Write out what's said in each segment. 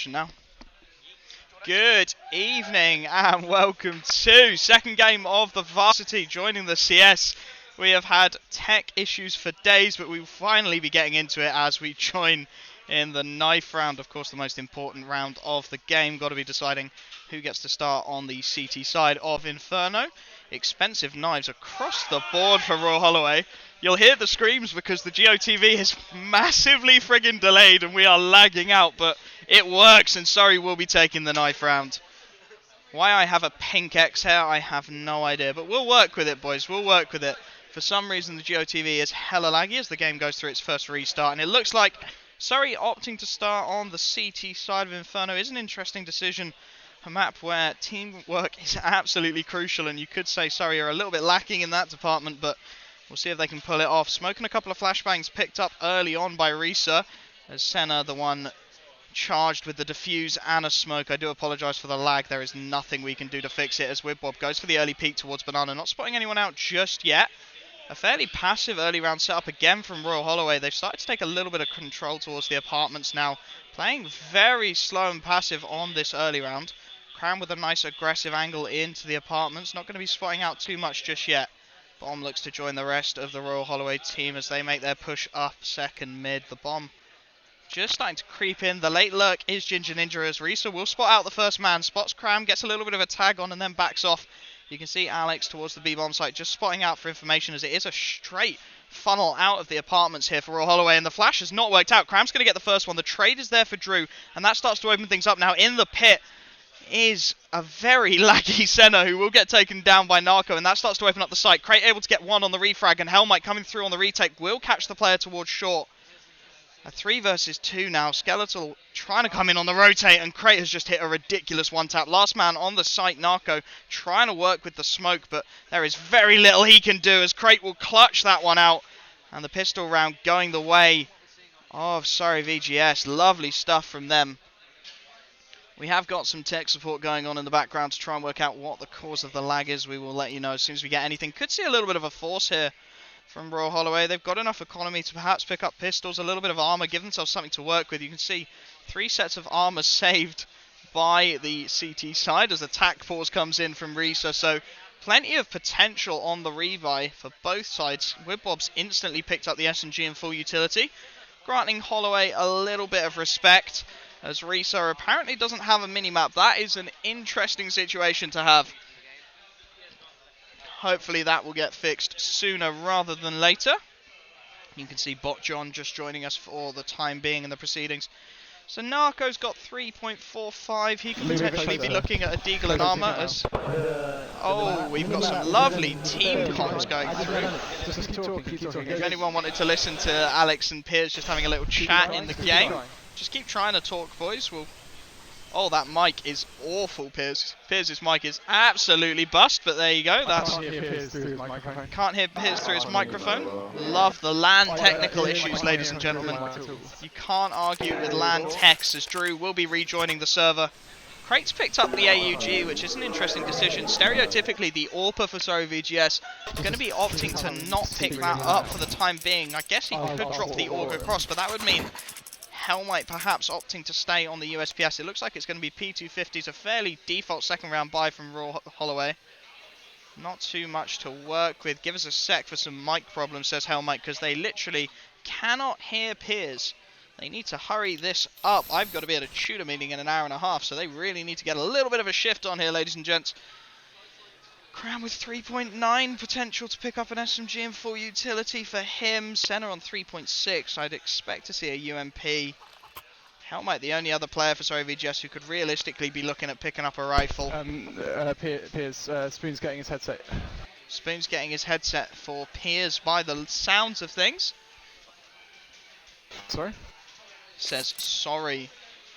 Now. Good evening and welcome to second game of the Varsity joining the CS. We have had tech issues for days, but we will finally be getting into it as we join in the knife round. Of course, the most important round of the game. Got to be deciding who gets to start on the CT side of Inferno. Expensive knives across the board for Royal Holloway. You'll hear the screams because the GOTV is massively friggin' delayed and we are lagging out, but it works and Surrey will be taking the knife round. Why I have a pink X here, I have no idea, but we'll work with it, boys. We'll work with it. For some reason, the GOTV is hella laggy as the game goes through its first restart, and it looks like Surrey opting to start on the CT side of Inferno is an interesting decision. A map where teamwork is absolutely crucial, and you could say Surrey are a little bit lacking in that department, but we'll see if they can pull it off. Smoking a couple of flashbangs picked up early on by Risa, as Senna, the one charged with the defuse and a smoke. I do apologise for the lag. There is nothing we can do to fix it as Wibbob goes for the early peek towards Banana. Not spotting anyone out just yet. A fairly passive early round setup again from Royal Holloway. They've started to take a little bit of control towards the apartments now. Playing very slow and passive on this early round. Cram with a nice aggressive angle into the apartments. Not going to be spotting out too much just yet. Bomb looks to join the rest of the Royal Holloway team as they make their push up second mid. The bomb just starting to creep in. The late lurk is Ginger Ninja as Risa will spot out the first man. Spots Cram, gets a little bit of a tag on and then backs off. You can see Alex towards the B-bomb site just spotting out for information as it is a straight funnel out of the apartments here for Royal Holloway. And the flash has not worked out. Cram's going to get the first one. The trade is there for Drew. And that starts to open things up now. In the pit is a very laggy Senna who will get taken down by Narco. And that starts to open up the site. Crate able to get one on the refrag. And Hellmite coming through on the retake will catch the player towards short. A 3 versus 2 now. Skeletal trying to come in on the rotate, and Crate has just hit a ridiculous one-tap. Last man on the site, Narco, trying to work with the smoke, but there is very little he can do as Crate will clutch that one out. And the pistol round going the way of Surrey VGS. Lovely stuff from them. We have got some tech support going on in the background to try and work out what the cause of the lag is. We will let you know as soon as we get anything. Could see a little bit of a force here from Royal Holloway. They've got enough economy to perhaps pick up pistols, a little bit of armor, give themselves something to work with. You can see 3 sets of armor saved by the CT side as attack pause comes in from Risa. So plenty of potential on the rebuy for both sides. Wibbob's instantly picked up the SMG in full utility, granting Holloway a little bit of respect as Risa apparently doesn't have a mini-map. That is an interesting situation to have. Hopefully that will get fixed sooner rather than later. You can see Bot John just joining us for the time being in the proceedings. So Narco's got 3.45. He could potentially be looking at a Deagle and armor as... Oh, we've got some lovely team comms going through. If anyone wanted to listen to Alex and Piers just having a little chat in the game, just keep trying to talk, boys. Oh, that mic is awful, Piers. Piers' mic is absolutely bust, but there you go. Can't hear Piers through his microphone. Love the LAN technical issues, ladies and gentlemen. You can't argue with LAN techs as Drew will be rejoining the server. Crate's picked up the AUG, which is an interesting decision. Stereotypically, the AWPer for Surrey VGS is going to be opting to not pick that up for the time being. I guess he could drop the AUG across, but that would mean Hellmite perhaps opting to stay on the USPS. It looks like it's going to be P250s, a fairly default second round buy from Royal Holloway. Not too much to work with. Give us a sec for some mic problems, says Hellmite, because they literally cannot hear Piers. They need to hurry this up. I've got to be at a tutor meeting in an hour and a half, so they really need to get a little bit of a shift on here, ladies and gents. Cram with 3.9 potential to pick up an SMG in full utility for him. Senna on 3.6. I'd expect to see a UMP. Hellmite, the only other player for Surrey VGS who could realistically be looking at picking up a rifle. Piers, Spoon's getting his headset. Spoon's getting his headset for Piers by the sounds of things. Sorry? Says sorry.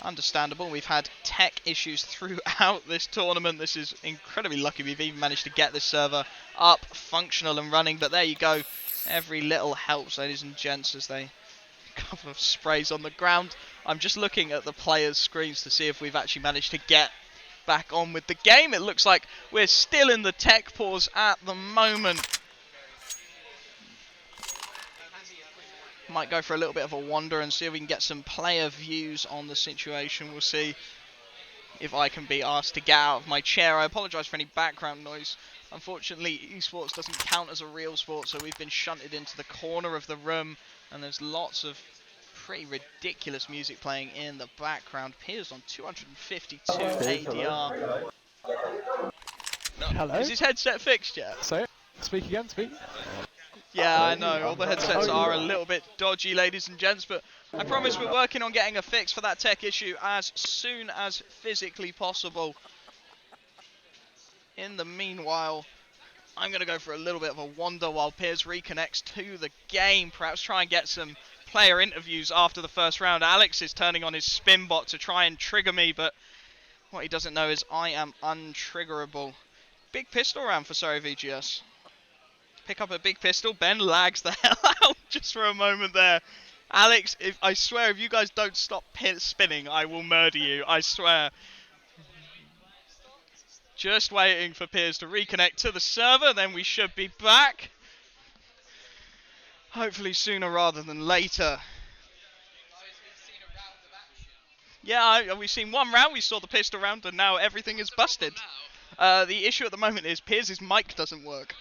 Understandable. We've had tech issues throughout this tournament. This is incredibly lucky we've even managed to get this server up, functional and running. But there you go. Every little helps, ladies and gents, as they... A couple of sprays on the ground. I'm just looking at the players' screens to see if we've actually managed to get back on with the game. It looks like we're still in the tech pause at the moment. Might go for a little bit of a wander and see if we can get some player views on the situation. We'll see if I can be asked to get out of my chair. I apologise for any background noise. Unfortunately, esports doesn't count as a real sport, so we've been shunted into the corner of the room, and there's lots of pretty ridiculous music playing in the background. Piers on 252 ADR. Hello? Is his headset fixed yet? So, speak again, speak. Yeah, I know, all the headsets are a little bit dodgy, ladies and gents, but I promise we're working on getting a fix for that tech issue as soon as physically possible. In the meanwhile, I'm going to go for a little bit of a wander while Piers reconnects to the game. Perhaps try and get some player interviews after the first round. Alex is turning on his spin bot to try and trigger me, but what he doesn't know is I am untriggerable. Big pistol round for Surrey VGS. Pick up a big pistol. Ben lags the hell out just for a moment there. Alex, I swear, if you guys don't stop spinning, I will murder you. I swear. Just waiting for Piers to reconnect to the server, then we should be back. Hopefully sooner rather than later. Yeah, we've seen one round, we saw the pistol round, and now everything is busted. The issue at the moment is Piers' mic doesn't work.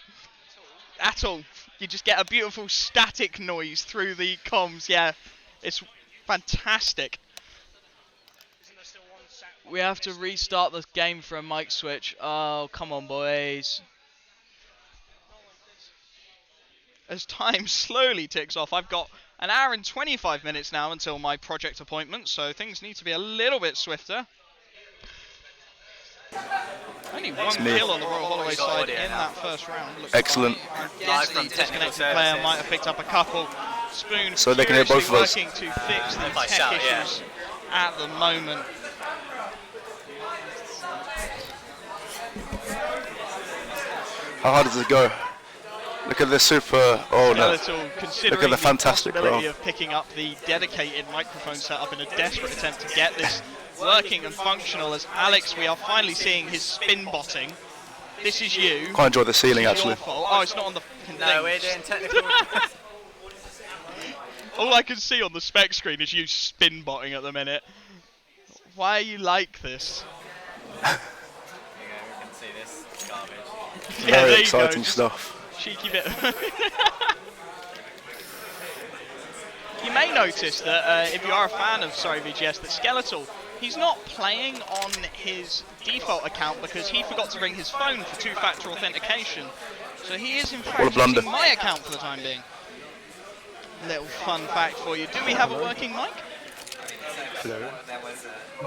At all. You just get a beautiful static noise through the comms, yeah. It's fantastic. We have to restart the game for a mic switch. Oh, come on, boys. As time slowly ticks off, I've got an hour and 25 minutes now until my project appointment, so things need to be a little bit swifter. Only one kill on the Royal Holloway side in that first round. Looks excellent. Like the disconnected player might have picked up a couple. Spoon so they can hear both of us. Working to fix the tech issues at the moment. How hard does it go? Look at the super. Oh no! Look at the fantastic possibility of picking up the dedicated microphone setup in a desperate attempt to get this working and functional. As Alex, we are finally seeing his spin botting. This is you. Quite enjoy the ceiling actually. Oh, it's not on the. No, we're doing technical. All I can see on the spec screen is you spin botting at the minute. Why are you like this? There you go, we can see this garbage. Yeah, very exciting stuff. Cheeky bit. You may notice that if you are a fan of Surrey VGS, that Skeletal, he's not playing on his default account because he forgot to bring his phone for two-factor authentication. So he is in fact using my account for the time being. Little fun fact for you. Do we have a working mic? Hello.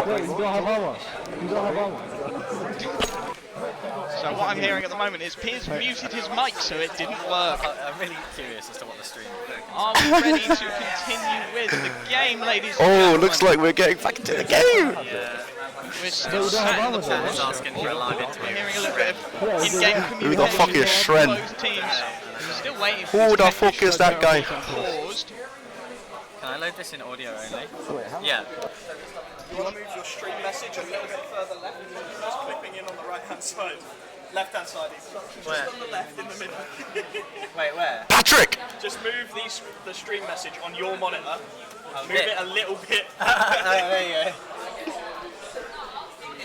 Wait, you don't have ours. You don't have ours. So what I'm hearing at the moment is Piers muted his mic so it didn't work. I'm really curious as to what the stream is. Are we ready to continue with the game, ladies and Oh, gentlemen? looks like we're getting back into the game. Yeah. We're still sat in the Chat is pause. asking for a live We're interview. hearing a little bit of in-game Who the fuck communication is from Shren? both teams. Still waiting for Who this the fuck technician is that guy? paused. Can I load this in audio only? Yeah. You want to move your stream message a little bit further left? Just clipping in on the right hand side. Left hand side is just Where? on the left in the middle. Wait, where? Patrick. Just move the stream message on your monitor. Move this? it a little bit. There you go.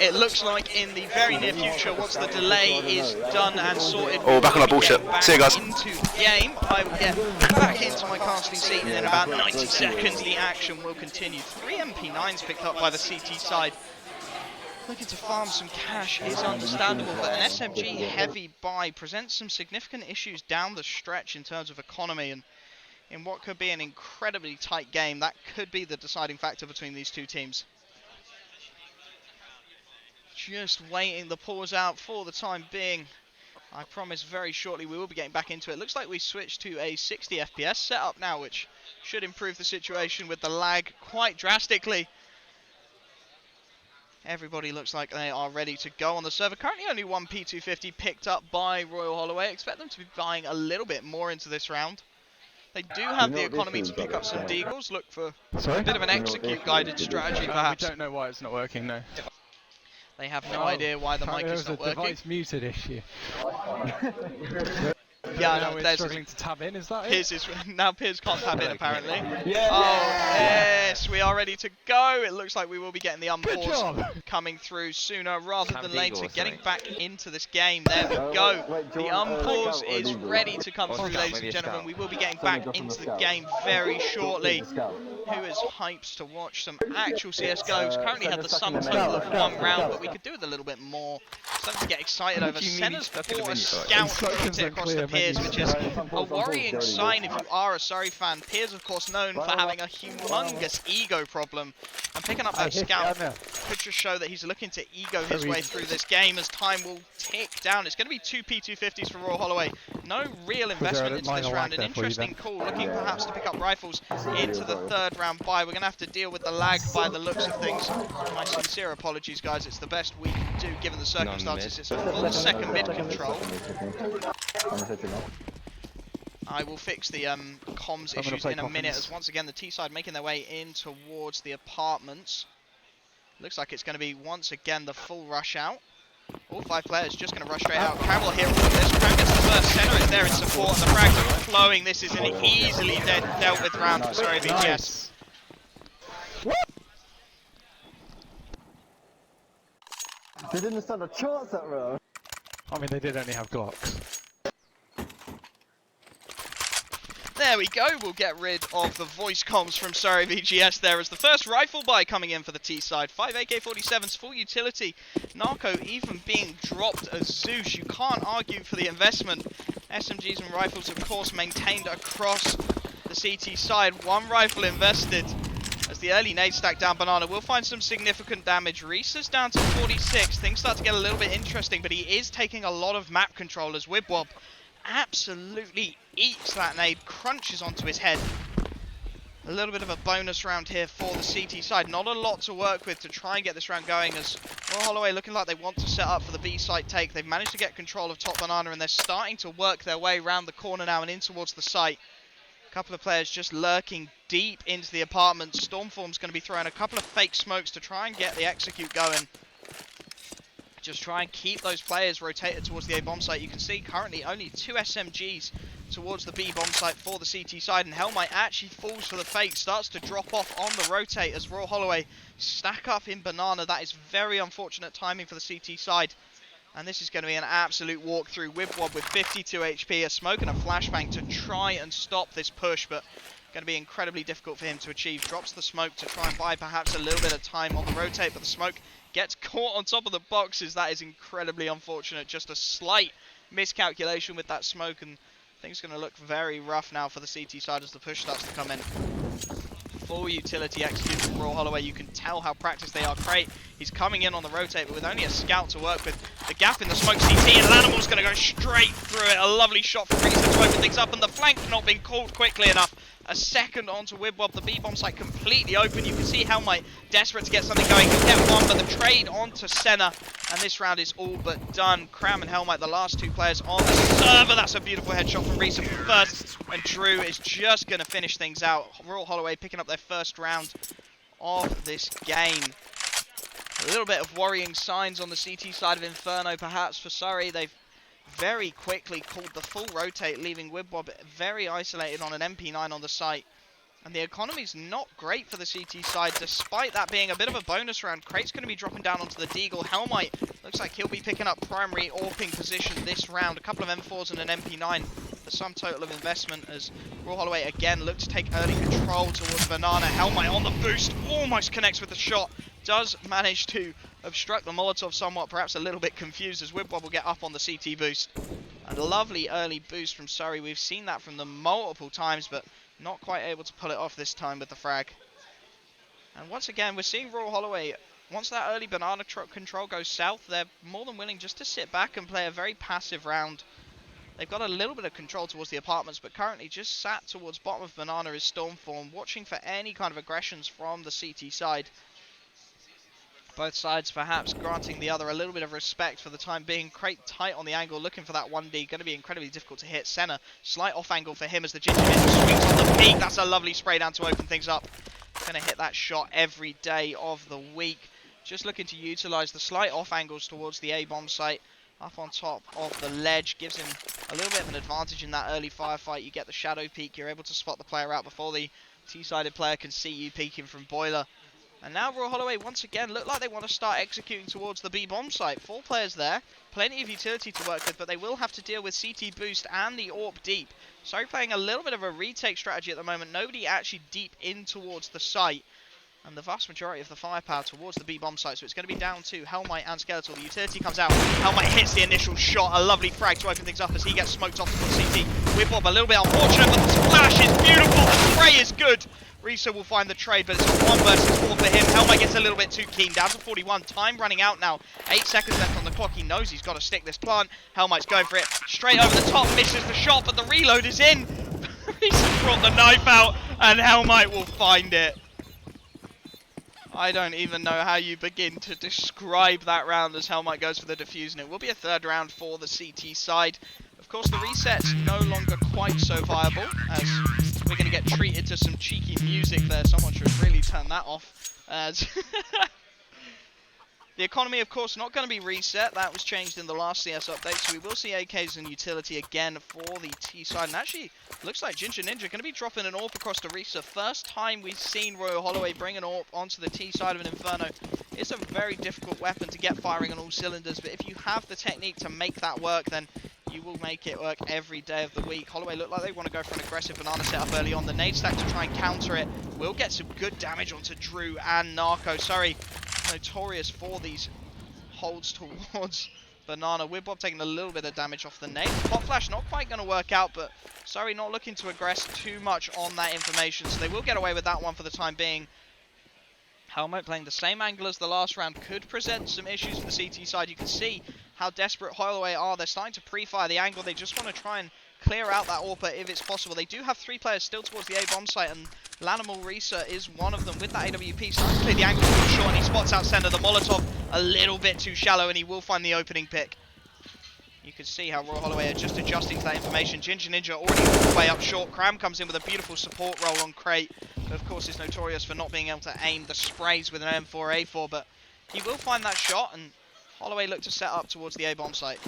It looks like in the very near future, once the delay is done and sorted, Oh, back on that bullshit. See you guys. Into the game, I will get back into my casting seat, and in about 90 seconds, the action will continue. 3 MP9s picked up by the CT side. Looking to farm some cash is understandable, but an SMG heavy buy presents some significant issues down the stretch in terms of economy, and in what could be an incredibly tight game, that could be the deciding factor between these two teams. Just waiting the pause out for the time being. I promise very shortly we will be getting back into it. Looks like we switched to a 60 FPS setup now, which should improve the situation with the lag quite drastically. Everybody looks like they are ready to go on the server. Currently only one P250 picked up by Royal Holloway. Expect them to be buying a little bit more into this round. They do have the economy to pick up some deagles. Look for a bit of an execute guided strategy perhaps. We don't know why it's not working, no. They have no idea why the mic is not There's a working. device muted issue. Yeah, now no, we're there's struggling to tab in, is that Piers it? now Piers can't tab in apparently. Yeah. Oh yes, we are ready to go. It looks like we will be getting the Good job! unpause coming through sooner rather Have than a deagle later. or Getting something. back into this game. There we go. Wait, do The you want, unpause scout or is legal? ready to come Or through, scout, ladies maybe and a gentlemen. scout. We will be getting Send me back just on into the the scout. game very Please, shortly. the scout. Who is hyped to watch some actual CSGOs? Currently send had a the second sum in a total minute. of Scout, one round, scout, but we scout. could do with a little bit more. Starting to get excited over. You mean Senna's stuck in the bought a menu? scout and Instructions dropped it and across clear to Piers, menus. which is Right, a unpause, worrying dirty sign boys. if you are a Surrey fan. Piers, of course, known for having a humongous ego problem, and picking up that scout could just show that he's looking to ego his way through this game as time will tick down. It's going to be 2 P250s for Royal Holloway. No real investment into this round. An interesting call, looking perhaps to pick up rifles into the third round bye. We're going to have to deal with the lag by the looks of things. My sincere apologies, guys. It's the best we can do given the circumstances. It's a full second mid control. I will fix the comms issues in a minute, as once again the T side making their way in towards the apartments. Looks like it's going to be once again the full rush out. All 5 players just going to rush straight out. Cram will hear all of this. Cram gets the first. Center is there in support. The frags are flowing. This is an easily dealt with round for Surrey VGS. They didn't stand a chance that round. I mean, they did only have Glocks. There we go, we'll get rid of the voice comms from Surrey VGS there as the first rifle buy coming in for the T side. 5 AK-47s, full utility. Narco even being dropped as Zeus. You can't argue for the investment. SMGs and rifles, of course, maintained across the CT side. 1 rifle invested as the early nade stack down Banana will find some significant damage. Reese is down to 46. Things start to get a little bit interesting, but he is taking a lot of map control as Wibwob absolutely eats that nade, crunches onto his head. A little bit of a bonus round here for the CT side. Not a lot to work with to try and get this round going, as Royal Holloway looking like they want to set up for the B site take. They've managed to get control of top Banana and they're starting to work their way around the corner now and in towards the site. A couple of players just lurking deep into the apartment. Stormform's going to be throwing a couple of fake smokes to try and get the execute going. Just try and keep those players rotated towards the A bomb site. You can see currently only 2 SMGs towards the B bomb site for the CT side, and Hellmite actually falls for the fake, starts to drop off on the rotate as Royal Holloway stack up in Banana. That is very unfortunate timing for the CT side. And this is going to be an absolute walkthrough. Wibwob with 52 HP, a smoke and a flashbang to try and stop this push, but going to be incredibly difficult for him to achieve. Drops the smoke to try and buy perhaps a little bit of time on the rotate, but the smoke gets caught on top of the boxes. That is incredibly unfortunate. Just a slight miscalculation with that smoke, and things are going to look very rough now for the CT side as the push starts to come in. Full utility execute from Royal Holloway. You can tell how practiced they are. Crate, he's coming in on the rotate, but with only a scout to work with. The gap in the smoke CT, and Lanimal's going to go straight through it. A lovely shot from Reese to open things up, and the flank not being called quickly enough. A second onto Wibwob. The B-bomb site completely open. You can see Hellmite desperate to get something going. He'll get one, but the trade onto Senna, and this round is all but done. Cram and Hellmite, the last 2 players on the server. That's a beautiful headshot from Reese first, and Drew is just going to finish things out. Royal Holloway picking up their first round of this game. A little bit of worrying signs on the CT side of Inferno, perhaps, for Surrey. They've very quickly called the full rotate, leaving Wibwob very isolated on an MP9 on the site. And the economy's not great for the CT side, despite that being a bit of a bonus round. Crate's going to be dropping down onto the Deagle. Hellmite looks like he'll be picking up primary AWPing position this round. A couple of M4s and an MP9. The sum total of investment as Royal Holloway again look to take early control towards Banana. Hellmite on the boost, almost connects with the shot. Does manage to obstruct the Molotov somewhat, perhaps a little bit confused as Wibwob will get up on the CT boost. A lovely early boost from Surrey. We've seen that from them multiple times, but not quite able to pull it off this time with the frag. And once again, we're seeing Royal Holloway, once that early Banana control goes south, they're more than willing just to sit back and play a very passive round. They've got a little bit of control towards the apartments, but currently just sat towards bottom of Banana is Stormform, watching for any kind of aggressions from the CT side. Both sides perhaps granting the other a little bit of respect for the time being. Crate tight on the angle, looking for that 1D. Going to be incredibly difficult to hit. Senna, slight off angle for him as the Ginger Ninja swings on the peak. That's a lovely spray down to open things up. Going to hit that shot every day of the week. Just looking to utilise the slight off angles towards the A-bomb site. up on top of the ledge, gives him a little bit of an advantage in that early firefight. You get the shadow peek, you're able to spot the player out before the T-sided player can see you peeking from Boiler. And now Royal Holloway once again look like they want to start executing towards the B-bomb site. 4 players there, plenty of utility to work with, but they will have to deal with CT boost and the AWP deep. Sorry, playing a little bit of a retake strategy at the moment. Nobody actually deep in towards the site. And the vast majority of the firepower towards the B-bomb site, so it's going to be down to Hellmite and Skeletal. The utility comes out, Hellmite hits the initial shot, a lovely frag to open things up as he gets smoked off towards CT. Whipbob a little bit unfortunate, but the splash is beautiful, the spray is good. Risa will find the trade, but it's a 1 versus 4 for him. Hellmite gets a little bit too keen, down to 41, time running out now. 8 seconds left on the clock, he knows he's got to stick this plant. Hellmite's going for it, straight over the top, misses the shot, but the reload is in. Risa brought the knife out, and Hellmite will find it. I don't even know how you begin to describe that round as Hellmite goes for the defuse, and it will be a 3rd round for the CT side. Of course, the reset's no longer quite so viable, as we're going to get treated to some cheeky music there. Someone should really turn that off. As the economy, of course, not going to be reset. That was changed in the last CS update, so we will see AKs and utility again for the T side. And actually, looks like Ginger Ninja going to be dropping an AWP across to Risa. First time we've seen Royal Holloway bring an AWP onto the T side of an Inferno. It's a very difficult weapon to get firing on all cylinders, but if you have the technique to make that work, then you will make it work every day of the week. Holloway look like they want to go for an aggressive banana setup early on. The nade stack to try and counter it will get some good damage onto Drew and Narco. Sorry, notorious for these holds towards Banana. Whipbob taking a little bit of damage off the nade. Pop flash not quite going to work out, but sorry, not looking to aggress too much on that information, so they will get away with that one for the time being. Hellmite playing the same angle as the last round could present some issues for the CT side. You can see how desperate Holloway are. They're starting to pre-fire the angle. They just want to try and clear out that AWP if it's possible. They do have 3 players still towards the A-bomb site, and Lanimal Risa is one of them with that AWP. Starting to clear the angle from short, and he spots out center. The Molotov a little bit too shallow, and he will find the opening pick. You can see how Royal Holloway are just adjusting to that information. Ginger Ninja already all the way up short. Cram comes in with a beautiful support roll on Crate. But of course, is notorious for not being able to aim the sprays with an M4A4. But he will find that shot, and Holloway look to set up towards the A-bomb site.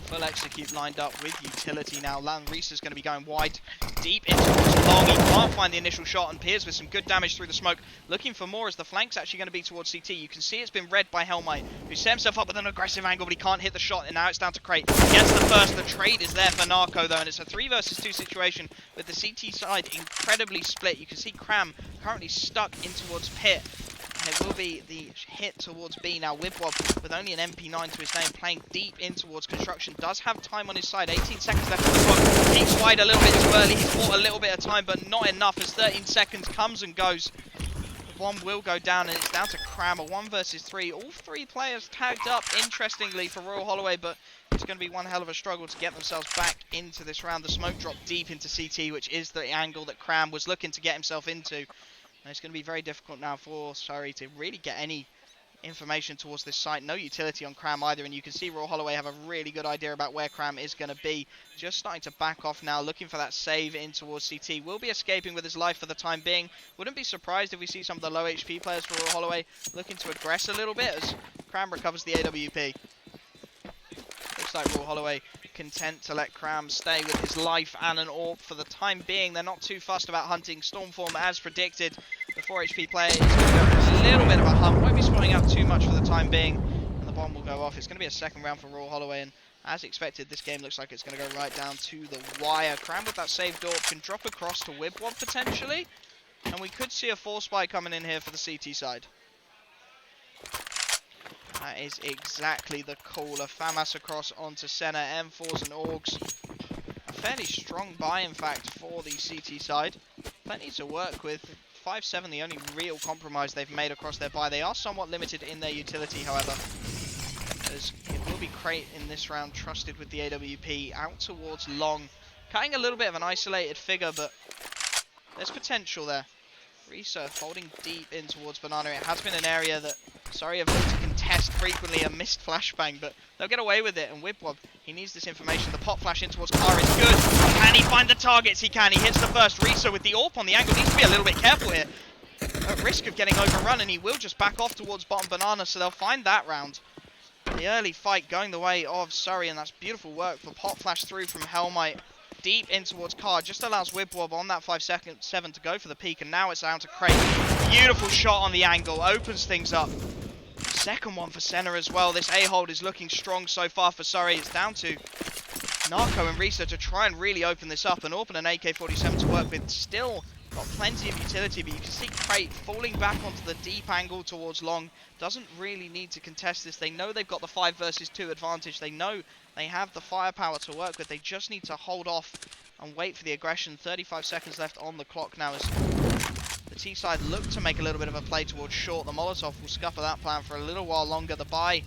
Full execute lined up with utility now. Risa's going to be going wide, deep into long. He can't find the initial shot, and Piers with some good damage through the smoke. Looking for more as the flank's actually going to be towards CT. You can see it's been read by Hellmite, who set himself up with an aggressive angle, but he can't hit the shot, and now it's down to Crate. Gets the first. The trade is there for Narco, though, and it's a 3 versus 2 situation with the CT side incredibly split. You can see Cram currently stuck in towards Pit. And it will be the hit towards B now. Whipwob with only an MP9 to his name, playing deep in towards construction. Does have time on his side. 18 seconds left on the clock. Peeks wide a little bit too early. He's bought a little bit of time, but not enough as 13 seconds comes and goes. One will go down, and it's down to Cram. A 1 versus 3. All 3 players tagged up, interestingly, for Royal Holloway, but it's going to be one hell of a struggle to get themselves back into this round. The smoke dropped deep into CT, which is the angle that Cram was looking to get himself into. And it's going to be very difficult now for Surrey to really get any information towards this site. No utility on Cram either, and you can see Royal Holloway have a really good idea about where Cram is going to be. Just starting to back off now, looking for that save in towards CT. Will be escaping with his life for the time being. Wouldn't be surprised if we see some of the low HP players for Royal Holloway looking to aggress a little bit as Cram recovers the AWP. Looks like Royal Holloway content to let Cram stay with his life and an AWP for the time being. They're not too fussed about hunting Stormform as predicted. The 4 HP player is going to go for a little bit of a hunt. Won't be spawning out too much for the time being. And the bomb will go off. It's going to be a 2nd round for Royal Holloway. And as expected, this game looks like it's going to go right down to the wire. Cram with that saved AWP can drop across to Whipwob potentially. And we could see a 4 spy coming in here for the CT side. That is exactly the call. A FAMAS across onto center, M4s and AUGs. A fairly strong buy, in fact, for the CT side. Plenty to work with. 5-7, the only real compromise they've made across their buy. They are somewhat limited in their utility, however, as it will be Crate in this round, trusted with the AWP out towards long. Cutting a little bit of an isolated figure, but there's potential there. Risa holding deep in towards Banana. It has been an area that Sorry, have looked to contest frequently a missed flashbang, but they'll get away with it. And Whipwob, he needs this information. The pop flash in towards Car is good. Can he find the targets? He can. He hits the first. Risa with the AWP on the angle needs to be a little bit careful here. At risk of getting overrun, and he will just back off towards bottom Banana, so they'll find that round. The early fight going the way of Surrey, and that's beautiful work for pop flash through from Hellmite deep in towards Card. Just allows Wibwob on that 5-7 to go for the peak, and now it's down to Crate. Beautiful shot on the angle, opens things up. Second one for Senna as well. This A-hold is looking strong so far for Surrey. It's down to Narco and Risa to try and really open this up, and Orban and AK-47 to work with. Still got plenty of utility, but you can see Crate falling back onto the deep angle towards Long. Doesn't really need to contest this. They know they've got the 5 versus 2 advantage. They know they have the firepower to work with. They just need to hold off and wait for the aggression. 35 seconds left on the clock now as the T-side look to make a little bit of a play towards short. The Molotov will scupper that plan for a little while longer. The buy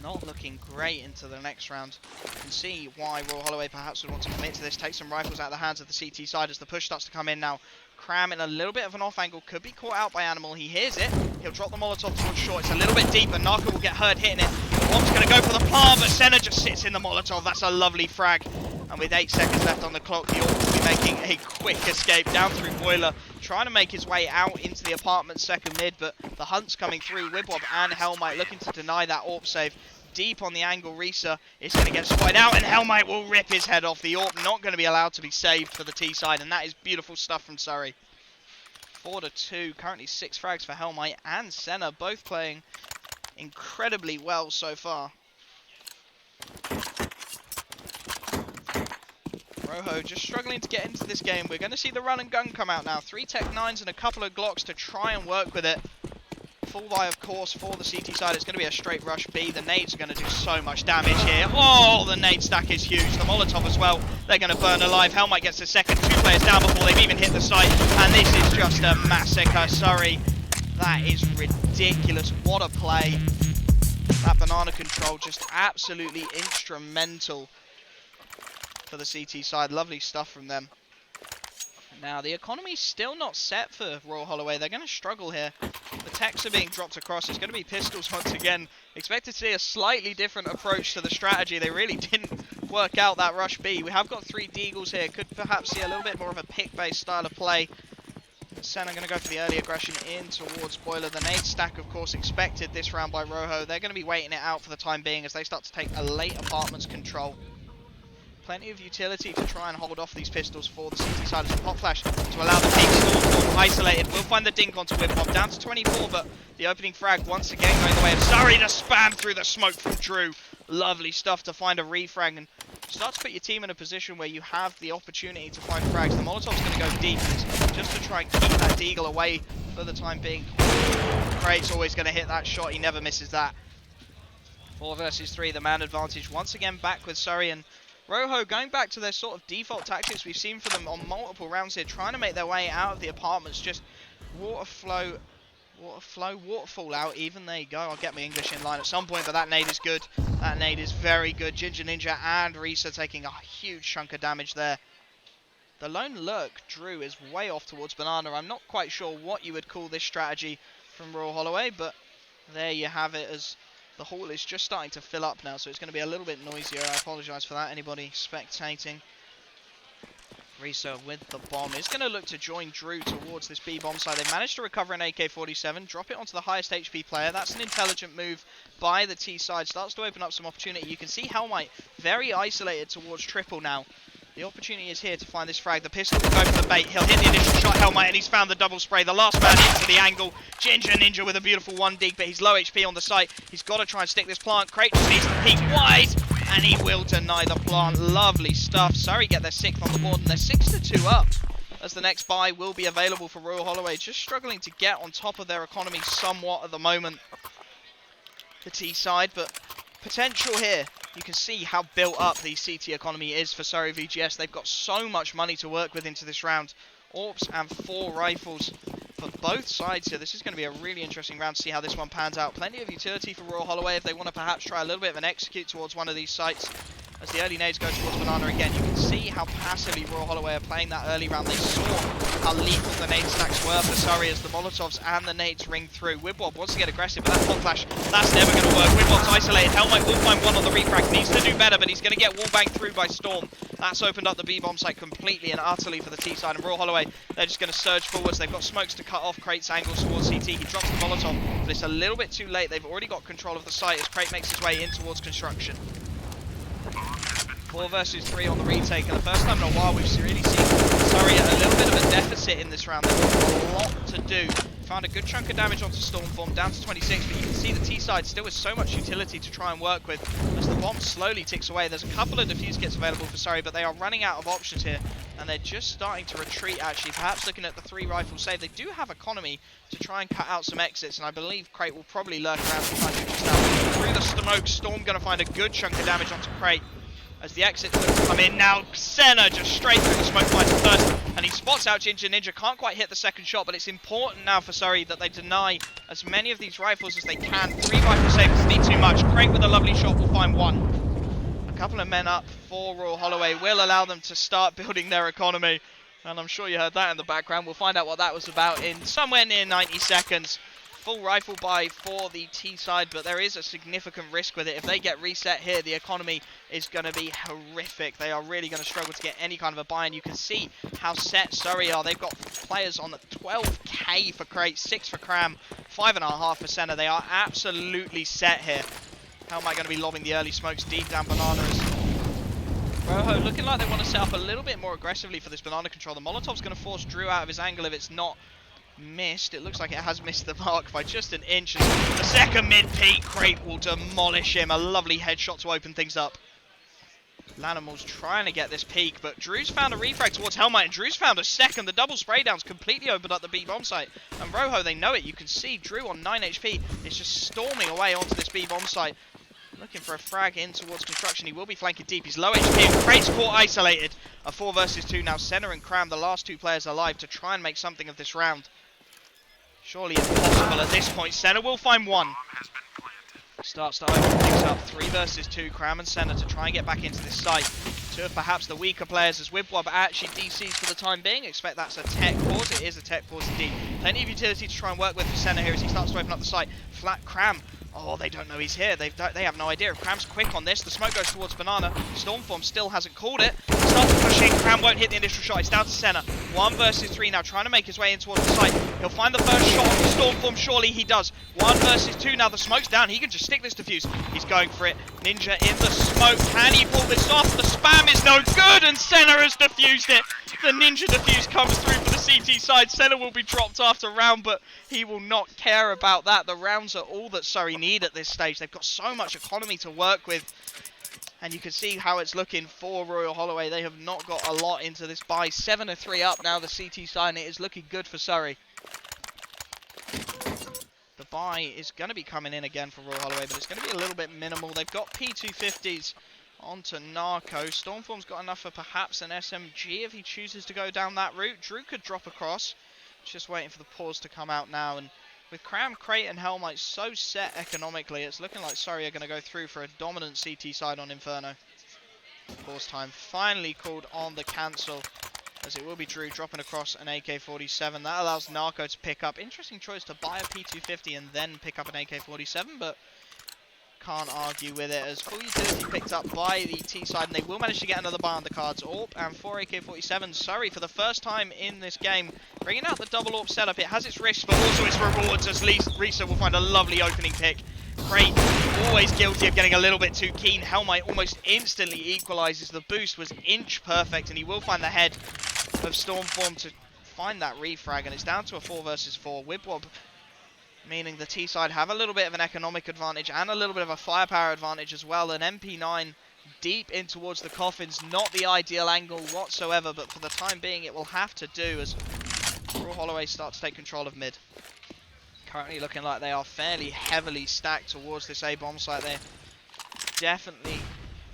not looking great into the next round. You can see why Royal Holloway perhaps would want to commit to this. Take some rifles out of the hands of the CT side as the push starts to come in now. Cram in a little bit of an off angle, could be caught out by Animal. He hears it, he'll drop the Molotov towards short. It's a little bit deeper, Narco will get hurt hitting it. The bomb's going to go for the plant, but Senna just sits in the Molotov. That's a lovely frag. And with 8 seconds left on the clock, the Orc will be making a quick escape down through Boiler, trying to make his way out into the apartment second mid, but the hunt's coming through. Wibwob and Hellmite looking to deny that AWP save. Deep on the angle, Risa is going to get spied out, and Hellmite will rip his head off. The AWP not going to be allowed to be saved for the T side, and that is beautiful stuff from Surrey. 4-2, currently 6 frags for Hellmite and Senna, both playing incredibly well so far. Rojo just struggling to get into this game. We're going to see the run and gun come out now. 3 Tech 9s and a couple of Glocks to try and work with it. Full buy, of course, for the CT side. It's going to be a straight rush B. The nades are going to do so much damage here. Oh, the nade stack is huge. The Molotov as well. They're going to burn alive. Hellmite gets the second. 2 players down before they've even hit the site. And this is just a massacre. Sorry. That is ridiculous. What a play. That banana control just absolutely instrumental for the CT side. Lovely stuff from them. Now, the economy's still not set for Royal Holloway. They're going to struggle here. The techs are being dropped across. It's going to be pistols once again. Expect to see a slightly different approach to the strategy. They really didn't work out that rush B. We have got 3 Deagles here. Could perhaps see a little bit more of a pick-based style of play. Senna going to go for the early aggression in towards Boiler. The nade stack, of course, expected this round by Rojo. They're going to be waiting it out for the time being as they start to take a late apartments control. Plenty of utility to try and hold off these pistols for the CT side as the pop flash to allow the peak storm isolated. We'll find the dink onto Wibwob, down to 24, but the opening frag once again going the way of Surrey to spam through the smoke from Drew. Lovely stuff to find a refrag and start to put your team in a position where you have the opportunity to find frags. The Molotov's going to go deep just to try and keep that Deagle away for the time being. Craig's always going to hit that shot, he never misses that. 4 versus 3, the man advantage once again back with Surrey, and Rojo going back to their sort of default tactics we've seen for them on multiple rounds here, trying to make their way out of the apartments, just waterfall out even. There you go, I'll get my English in line at some point, but that nade is good. That nade is very good. Ginger Ninja and Risa taking a huge chunk of damage there. The lone lurk, Drew, is way off towards Banana. I'm not quite sure what you would call this strategy from Royal Holloway, but there you have it as the hall is just starting to fill up now, so it's going to be a little bit noisier. I apologise for that, anybody spectating. Risa with the bomb is going to look to join Drew towards this B bomb side. They managed to recover an AK-47, drop it onto the highest HP player. That's an intelligent move by the T side. Starts to open up some opportunity. You can see Hellmite very isolated towards triple now. The opportunity is here to find this frag. The pistol will go for the bait. He'll hit the initial shot, Hellmite, and he's found the double spray. The last man into the angle. Ginger Ninja with a beautiful 1 dig, but he's low HP on the site. He's got to try and stick this plant. Crate just needs to peek wide, and he will deny the plant. Lovely stuff. Surrey get their 6th on the board, and they're 6-2 up, as the next buy will be available for Royal Holloway. Just struggling to get on top of their economy somewhat at the moment, the T side, but potential here. You can see how built up the CT economy is for Surrey VGS. They've got so much money to work with into this round. AWPs and 4 rifles for both sides here. This is going to be a really interesting round to see how this one pans out. Plenty of utility for Royal Holloway if they want to perhaps try a little bit of an execute towards one of these sites. as the early nades go towards Banana again. You can see how passively Royal Holloway are playing that early round. They saw how lethal the nade stacks were for Surrey as the Molotovs and the nades ring through. Wibwob wants to get aggressive, but that hot flash, that's never going to work. Wibwob's isolated. Hellmite will find one on the refrag. Needs to do better, but he's going to get wallbanged through by Storm. That's opened up the B-bomb site completely and utterly for the T side. And Royal Holloway, they're just going to surge forwards. They've got smokes to cut off Crate's angles towards CT. He drops the Molotov, but it's a little bit too late. They've already got control of the site as Crate makes his way in towards construction. 4 versus 3 on the retake, and the first time in a while we've really seen Surrey at a little bit of a deficit in this round. They've got a lot to do. Found a good chunk of damage onto Stormform, down to 26, but you can see the T-side still with so much utility to try and work with as the bomb slowly ticks away. There's a couple of defuse kits available for Surrey, but they are running out of options here, and they're just starting to retreat actually, perhaps looking at the 3 rifle save. They do have economy to try and cut out some exits, and I believe Crate will probably lurk around to try and do just that. Through the smoke, Storm going to find a good chunk of damage onto Crate. As the exits look to come in now, Senna just straight through the smoke fighter first, and he spots out Ginger Ninja, can't quite hit the second shot, but it's important now for Surrey that they deny as many of these rifles as they can. 3 rifle saves be too much. Crate with a lovely shot will find 1. A couple of men up for Royal Holloway will allow them to start building their economy, and I'm sure you heard that in the background. We'll find out what that was about in somewhere near 90 seconds. Full rifle buy for the T side, but there is a significant risk with it. If they get reset here, the economy is going to be horrific. They are really going to struggle to get any kind of a buy, and you can see how set Surrey are. They've got players on the 12k for Crate, 6 for Cram, 5.5 for Senna. They are absolutely set here. How am I going to be lobbing the early smokes deep down Bananas? Rojo looking like they want to set up a little bit more aggressively for this Banana control. The Molotov's going to force Drew out of his angle if it's not missed. It looks like it has missed the mark by just an inch. The second mid-peak, Crate will demolish him. A lovely headshot to open things up. Lanimal's trying to get this peak, but Drew's found a refrag towards Hellmite, and Drew's found a second. The double spray downs completely opened up the B-bomb site, and Rojo, they know it. You can see Drew on 9 HP is just storming away onto this B-bomb site, looking for a frag in towards construction. He will be flanking deep. He's low HP, and Crate's caught isolated. A 4 versus 2 now. Senna and Cram, the last 2 players alive to try and make something of this round. Surely impossible at this point. Senna will find 1. Starts to open things up. 3 versus 2. Cram and Senna to try and get back into this site. 2 of perhaps the weaker players as Wibwob actually DCs for the time being. Expect that's a tech pause. It is a tech pause indeed. Plenty of utility to try and work with for Senna here as he starts to open up the site. Flat Cram. Oh, they don't know he's here. They have no idea. If Cram's quick on this, the smoke goes towards Banana. Stormform still hasn't called it. Starts pushing. Cram won't hit the initial shot. It's down to Senna. 1 versus 3 now, trying to make his way in towards the site. He'll find the first shot on the Stormform. Surely he does. 1 versus 2 now. The smoke's down. He can just stick this defuse. He's going for it. Ninja in the smoke. Can he pull this off? The spam is no good, and Senna has defused it. The Ninja defuse comes through for the CT side. Senna will be dropped after round, but he will not care about that. The rounds are all that Surrey need at this stage. They've got so much economy to work with, and you can see how it's looking for Royal Holloway. They have not got a lot into this buy. 7-3 up now, the CT side, and it is looking good for Surrey. The buy is going to be coming in again for Royal Holloway, but it's going to be a little bit minimal. They've got P250s onto Narco. Stormform's got enough for perhaps an SMG if he chooses to go down that route. Drew could drop across. Just waiting for the pause to come out now, and with Cram, Crate and Hellmite so set economically, it's looking like Surrey are going to go through for a dominant CT side on Inferno. Pause time finally called on the cancel, as it will be Drew dropping across an AK-47. That allows Narco to pick up. Interesting choice to buy a P250 and then pick up an AK-47, but can't argue with it, as full utility picked up by the T side, and they will manage to get another buy on the cards. AWP and 4 AK-47s. Surrey, for the first time in this game, bringing out the double AWP setup. It has its risks, but also its rewards, as Risa will find a lovely opening pick. Crate, always guilty of getting a little bit too keen. Hellmite almost instantly equalises. The boost was inch perfect, and he will find the head of Stormform to find that refrag, and it's down to a 4 versus 4. Wibwob, meaning the T side have a little bit of an economic advantage and a little bit of a firepower advantage as well. An MP9 deep in towards the coffins, not the ideal angle whatsoever, but for the time being it will have to do as Royal Holloway start to take control of mid. Currently looking like they are fairly heavily stacked towards this A bomb site. They're definitely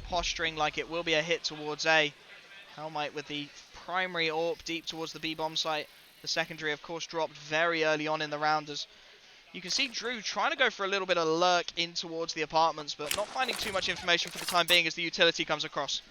posturing like it will be a hit towards A. Hellmite with the primary AWP deep towards the B bomb site. The secondary of course dropped very early on in the round as You can see Drew trying to go for a little bit of lurk in towards the apartments, but not finding too much information for the time being as the utility comes across.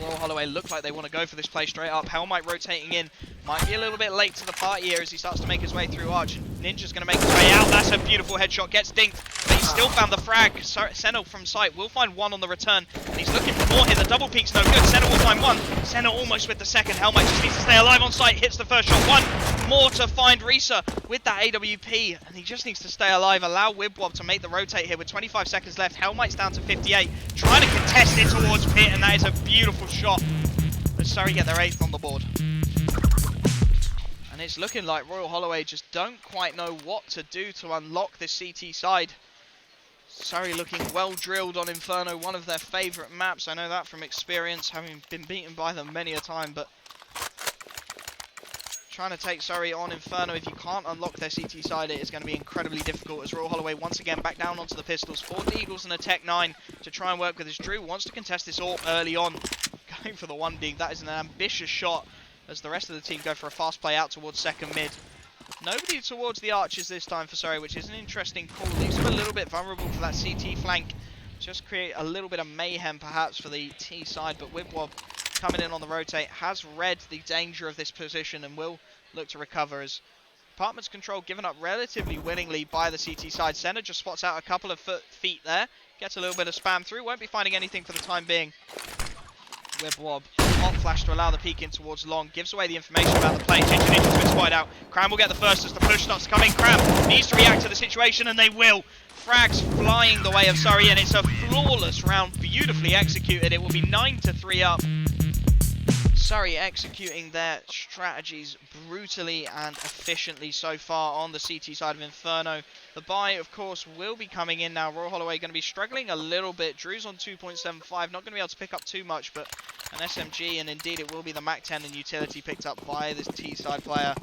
Royal Holloway look like they want to go for this play straight up. Hellmite rotating in. Might be a little bit late to the party here as he starts to make his way through Arch. Ninja's going to make his way out. That's a beautiful headshot. Gets dinked, but he's still found the frag. Senna from sight will find one on the return. And he's looking for more here. The double peek's no good. Senna will find one. Senna almost with the second. Hellmite just needs to stay alive on sight. Hits the first shot. One more to find Risa with that AWP. And he just needs to stay alive. Allow Wibwob to make the rotate here with 25 seconds left. Hellmite's down to 58. Trying to contest it towards Pit, and that is a beautiful shot. But Surrey get their 8th on the board. And it's looking like Royal Holloway just don't quite know what to do to unlock this CT side. Surrey looking well drilled on Inferno, one of their favourite maps. I know that from experience, having been beaten by them many a time. But trying to take Surrey on Inferno, if you can't unlock their CT side, it is going to be incredibly difficult. As Royal Holloway once again back down onto the pistols. 4 Deagles and a Tech 9 to try and work with this. Drew wants to contest this AWP early on. Going for the 1 dig. That is an ambitious shot as the rest of the team go for a fast play out towards second mid. Nobody towards the arches this time for Surrey, which is an interesting call. Leaves them a little bit vulnerable for that CT flank. Just create a little bit of mayhem perhaps for the T side, but Wibwob coming in on the rotate has read the danger of this position and will look to recover as Apartments control given up relatively willingly by the CT side. Senna just spots out a couple of feet there. Gets a little bit of spam through. Won't be finding anything for the time being. Wibwob, hot flash to allow the peek in towards long. Gives away the information about the play. Ninja's been spotted out. Cram will get the first as the push starts coming. Cram needs to react to the situation, and they will. Frags flying the way of Surrey, and it's a flawless round, beautifully executed. It will be 9-3 up. Surrey executing their strategies brutally and efficiently so far on the CT side of Inferno. The buy, of course, will be coming in now. Royal Holloway going to be struggling a little bit. Drew's on 2.75, not going to be able to pick up too much, but an SMG, and indeed it will be the MAC-10 and utility picked up by this T-side player.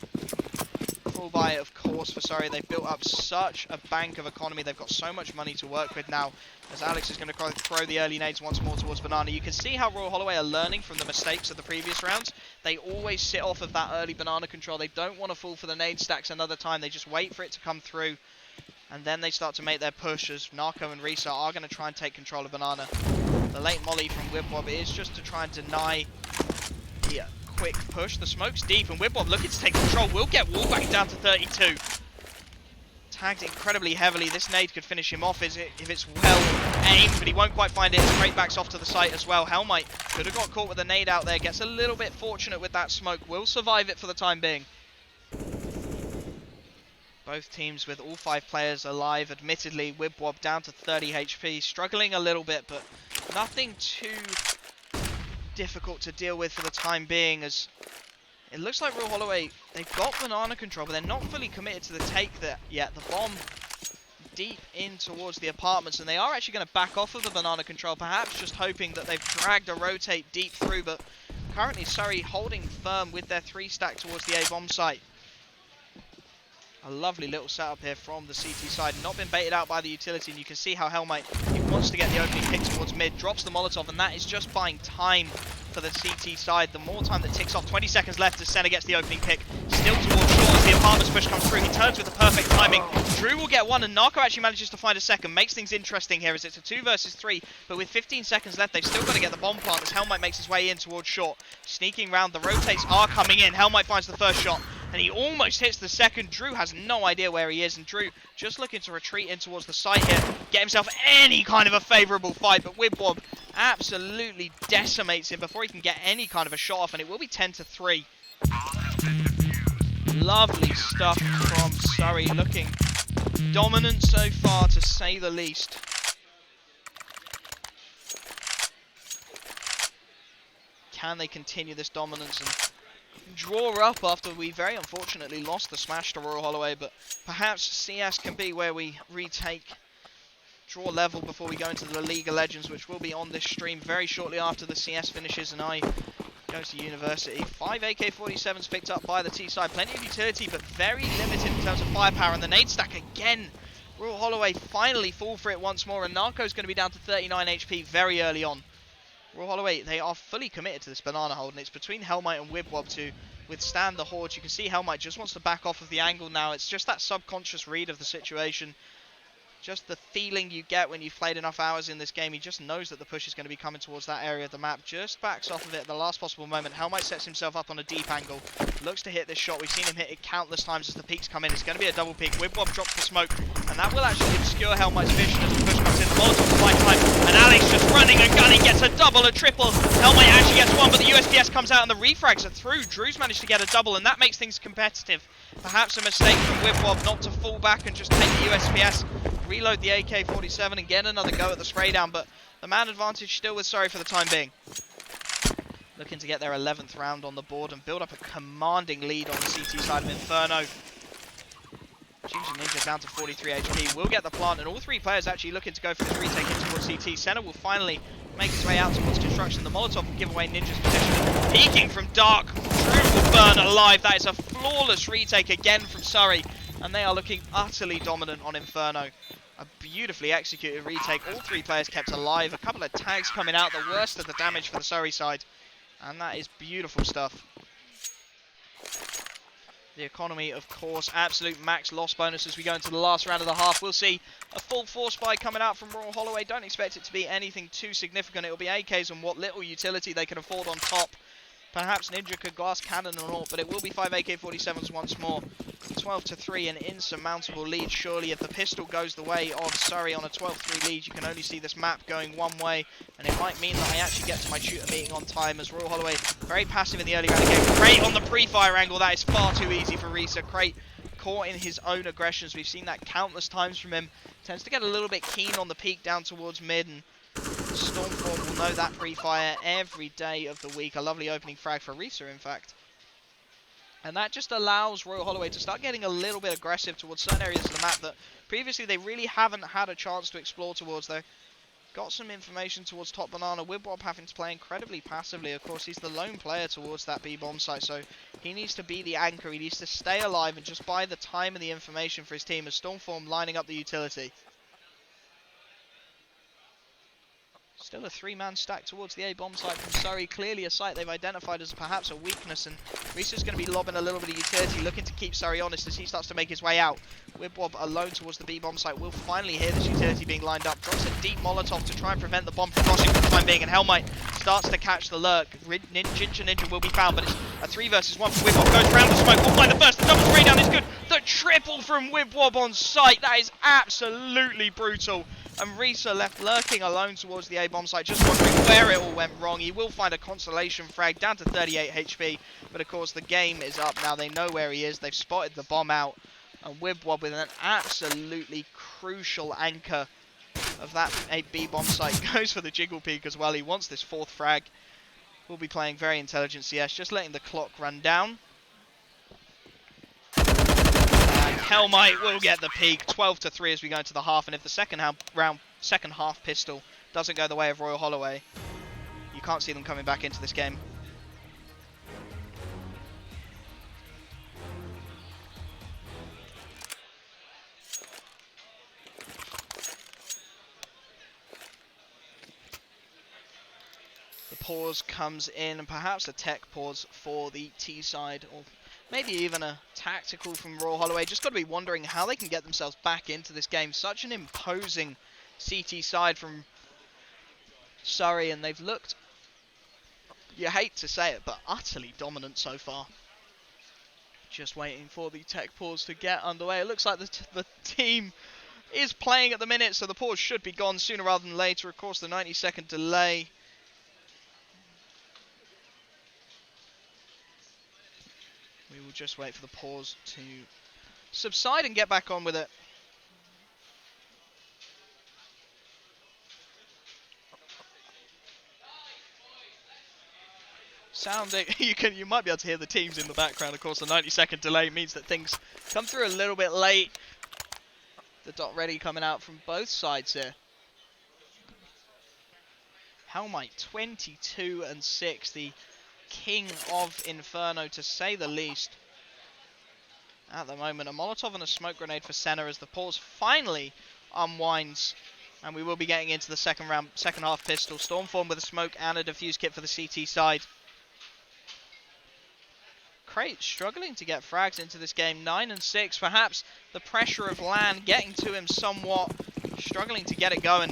Full buy, of course, for Surrey. They've built up such a bank of economy. They've got so much money to work with now, as Alex is going to throw the early nades once more towards Banana. You can see how Royal Holloway are learning from the mistakes of the previous rounds. They always sit off of that early Banana control. They don't want to fall for the nade stacks another time. They just wait for it to come through, and then they start to make their push as Narco and Risa are going to try and take control of Banana. The late molly from Wibwob is just to try and deny the quick push. The smoke's deep, and Wibwob looking to take control. Will get wall back down to 32. Tagged incredibly heavily. This nade could finish him off if it's well aimed, but he won't quite find it. Straight backs off to the site as well. Hellmite could have got caught with a nade out there. Gets a little bit fortunate with that smoke. Will survive it for the time being. Both teams with all 5 players alive. Admittedly, Wibwob down to 30 HP. Struggling a little bit, but nothing too difficult to deal with for the time being, as it looks like Royal Holloway, they've got Banana control, but they're not fully committed to the take yet. The bomb deep in towards the apartments, and they are actually going to back off of the Banana control, perhaps just hoping that they've dragged a rotate deep through, but currently Surrey holding firm with their 3 stack towards the A-bomb site. A lovely little setup here from the CT side. Not been baited out by the utility, and you can see how Hellmite, he wants to get the opening pick towards mid, drops the Molotov, and that is just buying time for the CT side. The more time that ticks off, 20 seconds left as Senna gets the opening pick. Still towards short as the apartments push comes through. He turns with the perfect timing. Drew will get one, and Narco actually manages to find a second. Makes things interesting here as it's a 2 versus 3, but with 15 seconds left, they've still got to get the bomb plant as Hellmite makes his way in towards short. Sneaking round, the rotates are coming in. Hellmite finds the first shot, and he almost hits the second. Drew has no idea where he is, and Drew just looking to retreat in towards the site here, get himself any kind of a favourable fight, but Wibwob absolutely decimates him before he can get any kind of a shot off, and it will be 10-3. Lovely stuff from Surrey, looking dominant so far, to say the least. Can they continue this dominance and draw up after we very unfortunately lost the smash to Royal Holloway? But perhaps CS can be where we retake draw level before we go into the League of Legends, which will be on this stream very shortly after the CS finishes and I go to university. 5 AK-47s picked up by the T side. Plenty of utility, but very limited in terms of firepower. And the nade stack again. Royal Holloway finally fall for it once more, and Narco's going to be down to 39 HP very early on. Royal Holloway, they are fully committed to this banana hold, and it's between Hellmite and Wibwob to withstand the Horde. You can see Hellmite just wants to back off of the angle now. It's just that subconscious read of the situation. Just the feeling you get when you've played enough hours in this game. He just knows that the push is going to be coming towards that area of the map. Just backs off of it at the last possible moment. Hellmite sets himself up on a deep angle. Looks to hit this shot. We've seen him hit it countless times as the peaks come in. It's going to be a double peak. Wibwob drops the smoke. And that will actually obscure Hellmite's vision as the push comes in. The Molotov fight time. And Alex just running and gunning. Gets a double, a triple. Hellmite actually gets one, but the USPS comes out and the refrags are through. Drew's managed to get a double, and that makes things competitive. Perhaps a mistake from Wibwob not to fall back and just take the USPS. Reload the AK-47 and get another go at the spray down, but the man advantage still with Surrey for the time being. Looking to get their 11th round on the board and build up a commanding lead on the CT side of Inferno. Ginger Ninja down to 43 HP, will get the plant, and all three players actually looking to go for this retake in towards CT. Senna will finally make his way out towards construction. The Molotov will give away Ninja's position. Peeking from Dark, Drew will burn alive. That is a flawless retake again from Surrey, and they are looking utterly dominant on Inferno. A beautifully executed retake. All three players kept alive. A couple of tags coming out, the worst of the damage for the Surrey side. And that is beautiful stuff. The economy, of course, absolute max loss bonus as we go into the last round of the half. We'll see a full force buy coming out from Royal Holloway. Don't expect it to be anything too significant. It'll be AKs and what little utility they can afford on top. Perhaps Ninja could glass cannon or not, but it will be 5 AK-47s once more. 12-3, an insurmountable lead, surely. If the pistol goes the way of Surrey on a 12-3 lead, you can only see this map going one way, and it might mean that I actually get to my shooter meeting on time, as Royal Holloway very passive in the early round again. Crate on the pre-fire angle, that is far too easy for Risa. Crate caught in his own aggressions. We've seen that countless times from him. Tends to get a little bit keen on the peak down towards mid, and Stormform will know that pre-fire every day of the week. A lovely opening frag for Risa, in fact. And that just allows Royal Holloway to start getting a little bit aggressive towards certain areas of the map that previously they really haven't had a chance to explore towards. They got some information towards top banana. Wibwob having to play incredibly passively. Of course, he's the lone player towards that B-bomb site, so he needs to be the anchor. He needs to stay alive and just buy the time and the information for his team as Stormform lining up the utility. Still a three-man stack towards the A-bomb site from Surrey. Clearly a site they've identified as perhaps a weakness, and Risa's going to be lobbing a little bit of utility, looking to keep Surrey honest as he starts to make his way out. Wibwob alone towards the B-bomb site will finally hear this utility being lined up. Drops a deep Molotov to try and prevent the bomb from crossing for the time being, and Hellmite starts to catch the lurk. Ginger Ninja will be found, but it's a 3 versus 1 for Wibwob. Goes round the smoke, will find the first. The double spray down is good. The triple from Wibwob on site. That is absolutely brutal. And Risa left lurking alone towards the A-bomb site, just wondering where it all went wrong. He will find a consolation frag down to 38 HP, but of course the game is up now. They know where he is. They've spotted the bomb out, and Wibwob with an absolutely crucial anchor of that B-bomb site goes for the jiggle peak as well. He wants this 4th frag. We'll be playing very intelligent CS, just letting the clock run down. Hellmite will get the peak, 12-3 as we go into the half, and if the second half pistol doesn't go the way of Royal Holloway, you can't see them coming back into this game. The pause comes in, and perhaps a tech pause for the T side, or maybe even a tactical from Royal Holloway. Just got to be wondering how they can get themselves back into this game. Such an imposing CT side from Surrey, and they've looked, you hate to say it, but utterly dominant so far. Just waiting for the tech pause to get underway. It looks like the team is playing at the minute, so the pause should be gone sooner rather than later. Of course, the 90-second delay. We will just wait for the pause to subside and get back on with it. Sounding, you might be able to hear the teams in the background. Of course, the 90-second delay means that things come through a little bit late. The dot ready coming out from both sides here. Hellmite 22-6, the king of Inferno, to say the least. At the moment, a Molotov and a smoke grenade for Senna as the pause finally unwinds, and we will be getting into the second half pistol. Stormform with a smoke and a defuse kit for the CT side. Crate struggling to get frags into this game. 9 and 6. Perhaps the pressure of LAN getting to him somewhat. Struggling to get it going.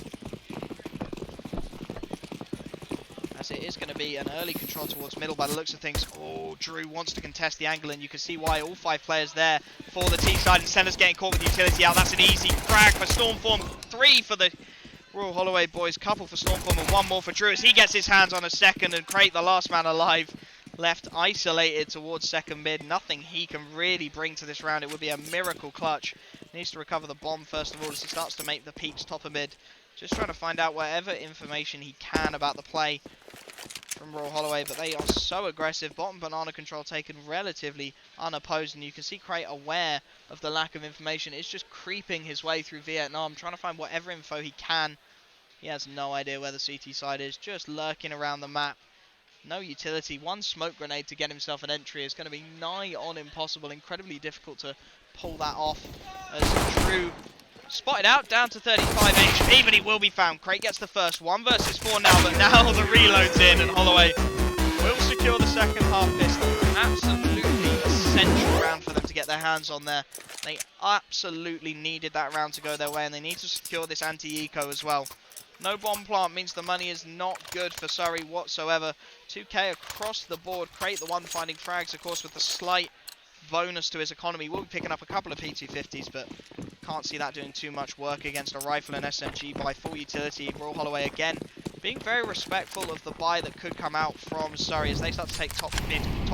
As it is going to be an early control towards middle by the looks of things. Oh, Drew wants to contest the angle, and you can see why. All 5 players there for the T side, and Senna's getting caught with utility out. That's an easy frag for Stormform. 3 for the Royal Holloway boys, couple for Stormform, and 1 more for Drew as he gets his hands on a second, and Crate, the last man alive, left isolated towards second mid. Nothing he can really bring to this round. It would be a miracle clutch. Needs to recover the bomb first of all as he starts to make the peaks top of mid. Just trying to find out whatever information he can about the play from Royal Holloway, but they are so aggressive. Bottom banana control taken relatively unopposed, and you can see Crate, aware of the lack of information, is just creeping his way through Vietnam, trying to find whatever info he can. He has no idea where the CT side is, just lurking around the map. No utility. 1 smoke grenade to get himself an entry is going to be nigh on impossible. Incredibly difficult to pull that off as Drew spotted out down to 35 HP, but he will be found. Crate gets the first. 1 versus 4 now, but now the reload's in, and Holloway will secure the second half pistol. Absolutely essential round for them to get their hands on there. They absolutely needed that round to go their way, and they need to secure this anti-eco as well. No bomb plant means the money is not good for Surrey whatsoever. 2k across the board. Crate, the one finding frags, of course, with the slight bonus to his economy. Will be picking up a couple of P250s, but can't see that doing too much work against a rifle and SMG by full utility. Royal Holloway again being very respectful of the buy that could come out from Surrey as they start to take top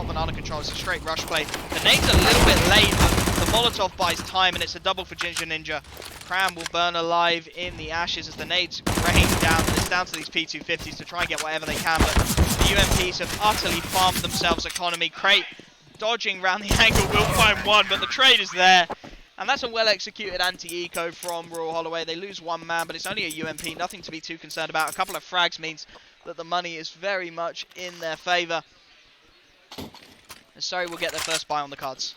banana control. It's a straight rush play. The nade's a little bit late, but the Molotov buys time, and it's a double for Ginger Ninja. Cram will burn alive in the ashes as the nades rain down, and it's down to these P250s to try and get whatever they can, but the UMPs have utterly farmed themselves economy. Crate dodging around the angle will find 1, but the trade is there. And that's a well-executed anti-eco from Royal Holloway. They lose 1 man, but it's only a UMP. Nothing to be too concerned about. A couple of frags means that the money is very much in their favour. And Surrey will get their first buy on the cards.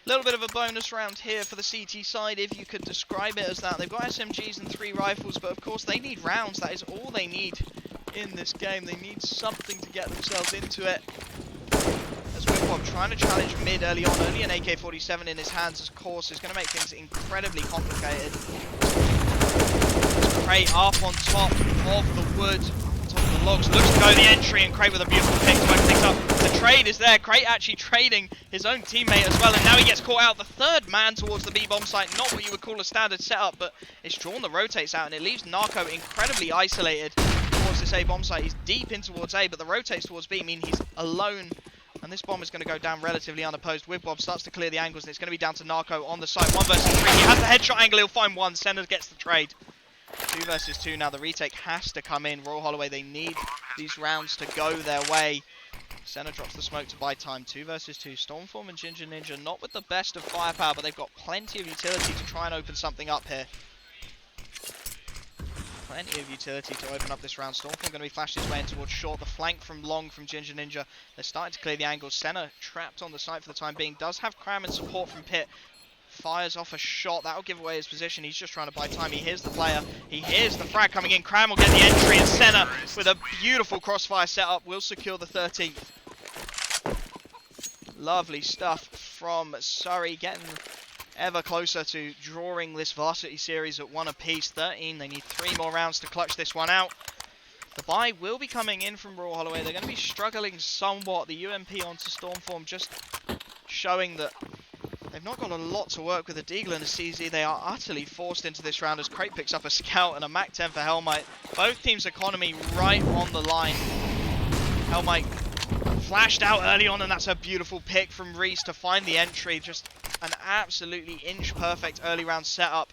A little bit of a bonus round here for the CT side, if you could describe it as that. They've got SMGs and 3 rifles, but of course they need rounds. That is all they need in this game. They need something to get themselves into it. As Whipwop trying to challenge mid early on, only an AK-47 in his hands, of course, is going to make things incredibly complicated. Crate up on top of the wood, on top of the logs, looks to go the entry, and Crate with a beautiful pick to open things up. The trade is there, Crate actually trading his own teammate as well, and now he gets caught out. The 3rd man towards the B-bomb site, not what you would call a standard setup, but it's drawn the rotates out, and it leaves Narco incredibly isolated towards this A-bomb site. He's deep in towards A, but the rotates towards B mean he's alone. And this bomb is going to go down relatively unopposed. Wibbob starts to clear the angles, and it's going to be down to Narco on the side. 1 versus 3. He has the headshot angle. He'll find 1. Senna gets the trade. 2 versus 2 now. The retake has to come in. Royal Holloway, they need these rounds to go their way. Senna drops the smoke to buy time. 2 versus 2. Stormform and Ginger Ninja not with the best of firepower, but they've got plenty of utility to try and open something up here. Plenty of utility to open up this round. Stormform going to be flashed his way in towards short. The flank from long from Ginger Ninja. They're starting to clear the angles. Senna trapped on the site for the time being. Does have Cram and support from Pit. Fires off a shot. That'll give away his position. He's just trying to buy time. He hears the player. He hears the frag coming in. Cram will get the entry, and Senna with a beautiful crossfire setup will secure the 13th. Lovely stuff from Surrey, getting ever closer to drawing this varsity series at 1 apiece. 13. They need 3 more rounds to clutch this one out. The buy will be coming in from Royal Holloway. They're going to be struggling somewhat. The UMP onto Stormform just showing that they've not got a lot to work with. A Deagle and a CZ. They are utterly forced into this round as Crate picks up a Scout and a MAC-10 for Hellmite. Both teams' economy right on the line. Hellmite flashed out early on, and that's a beautiful pick from Reese to find the entry. Just an absolutely inch-perfect early round setup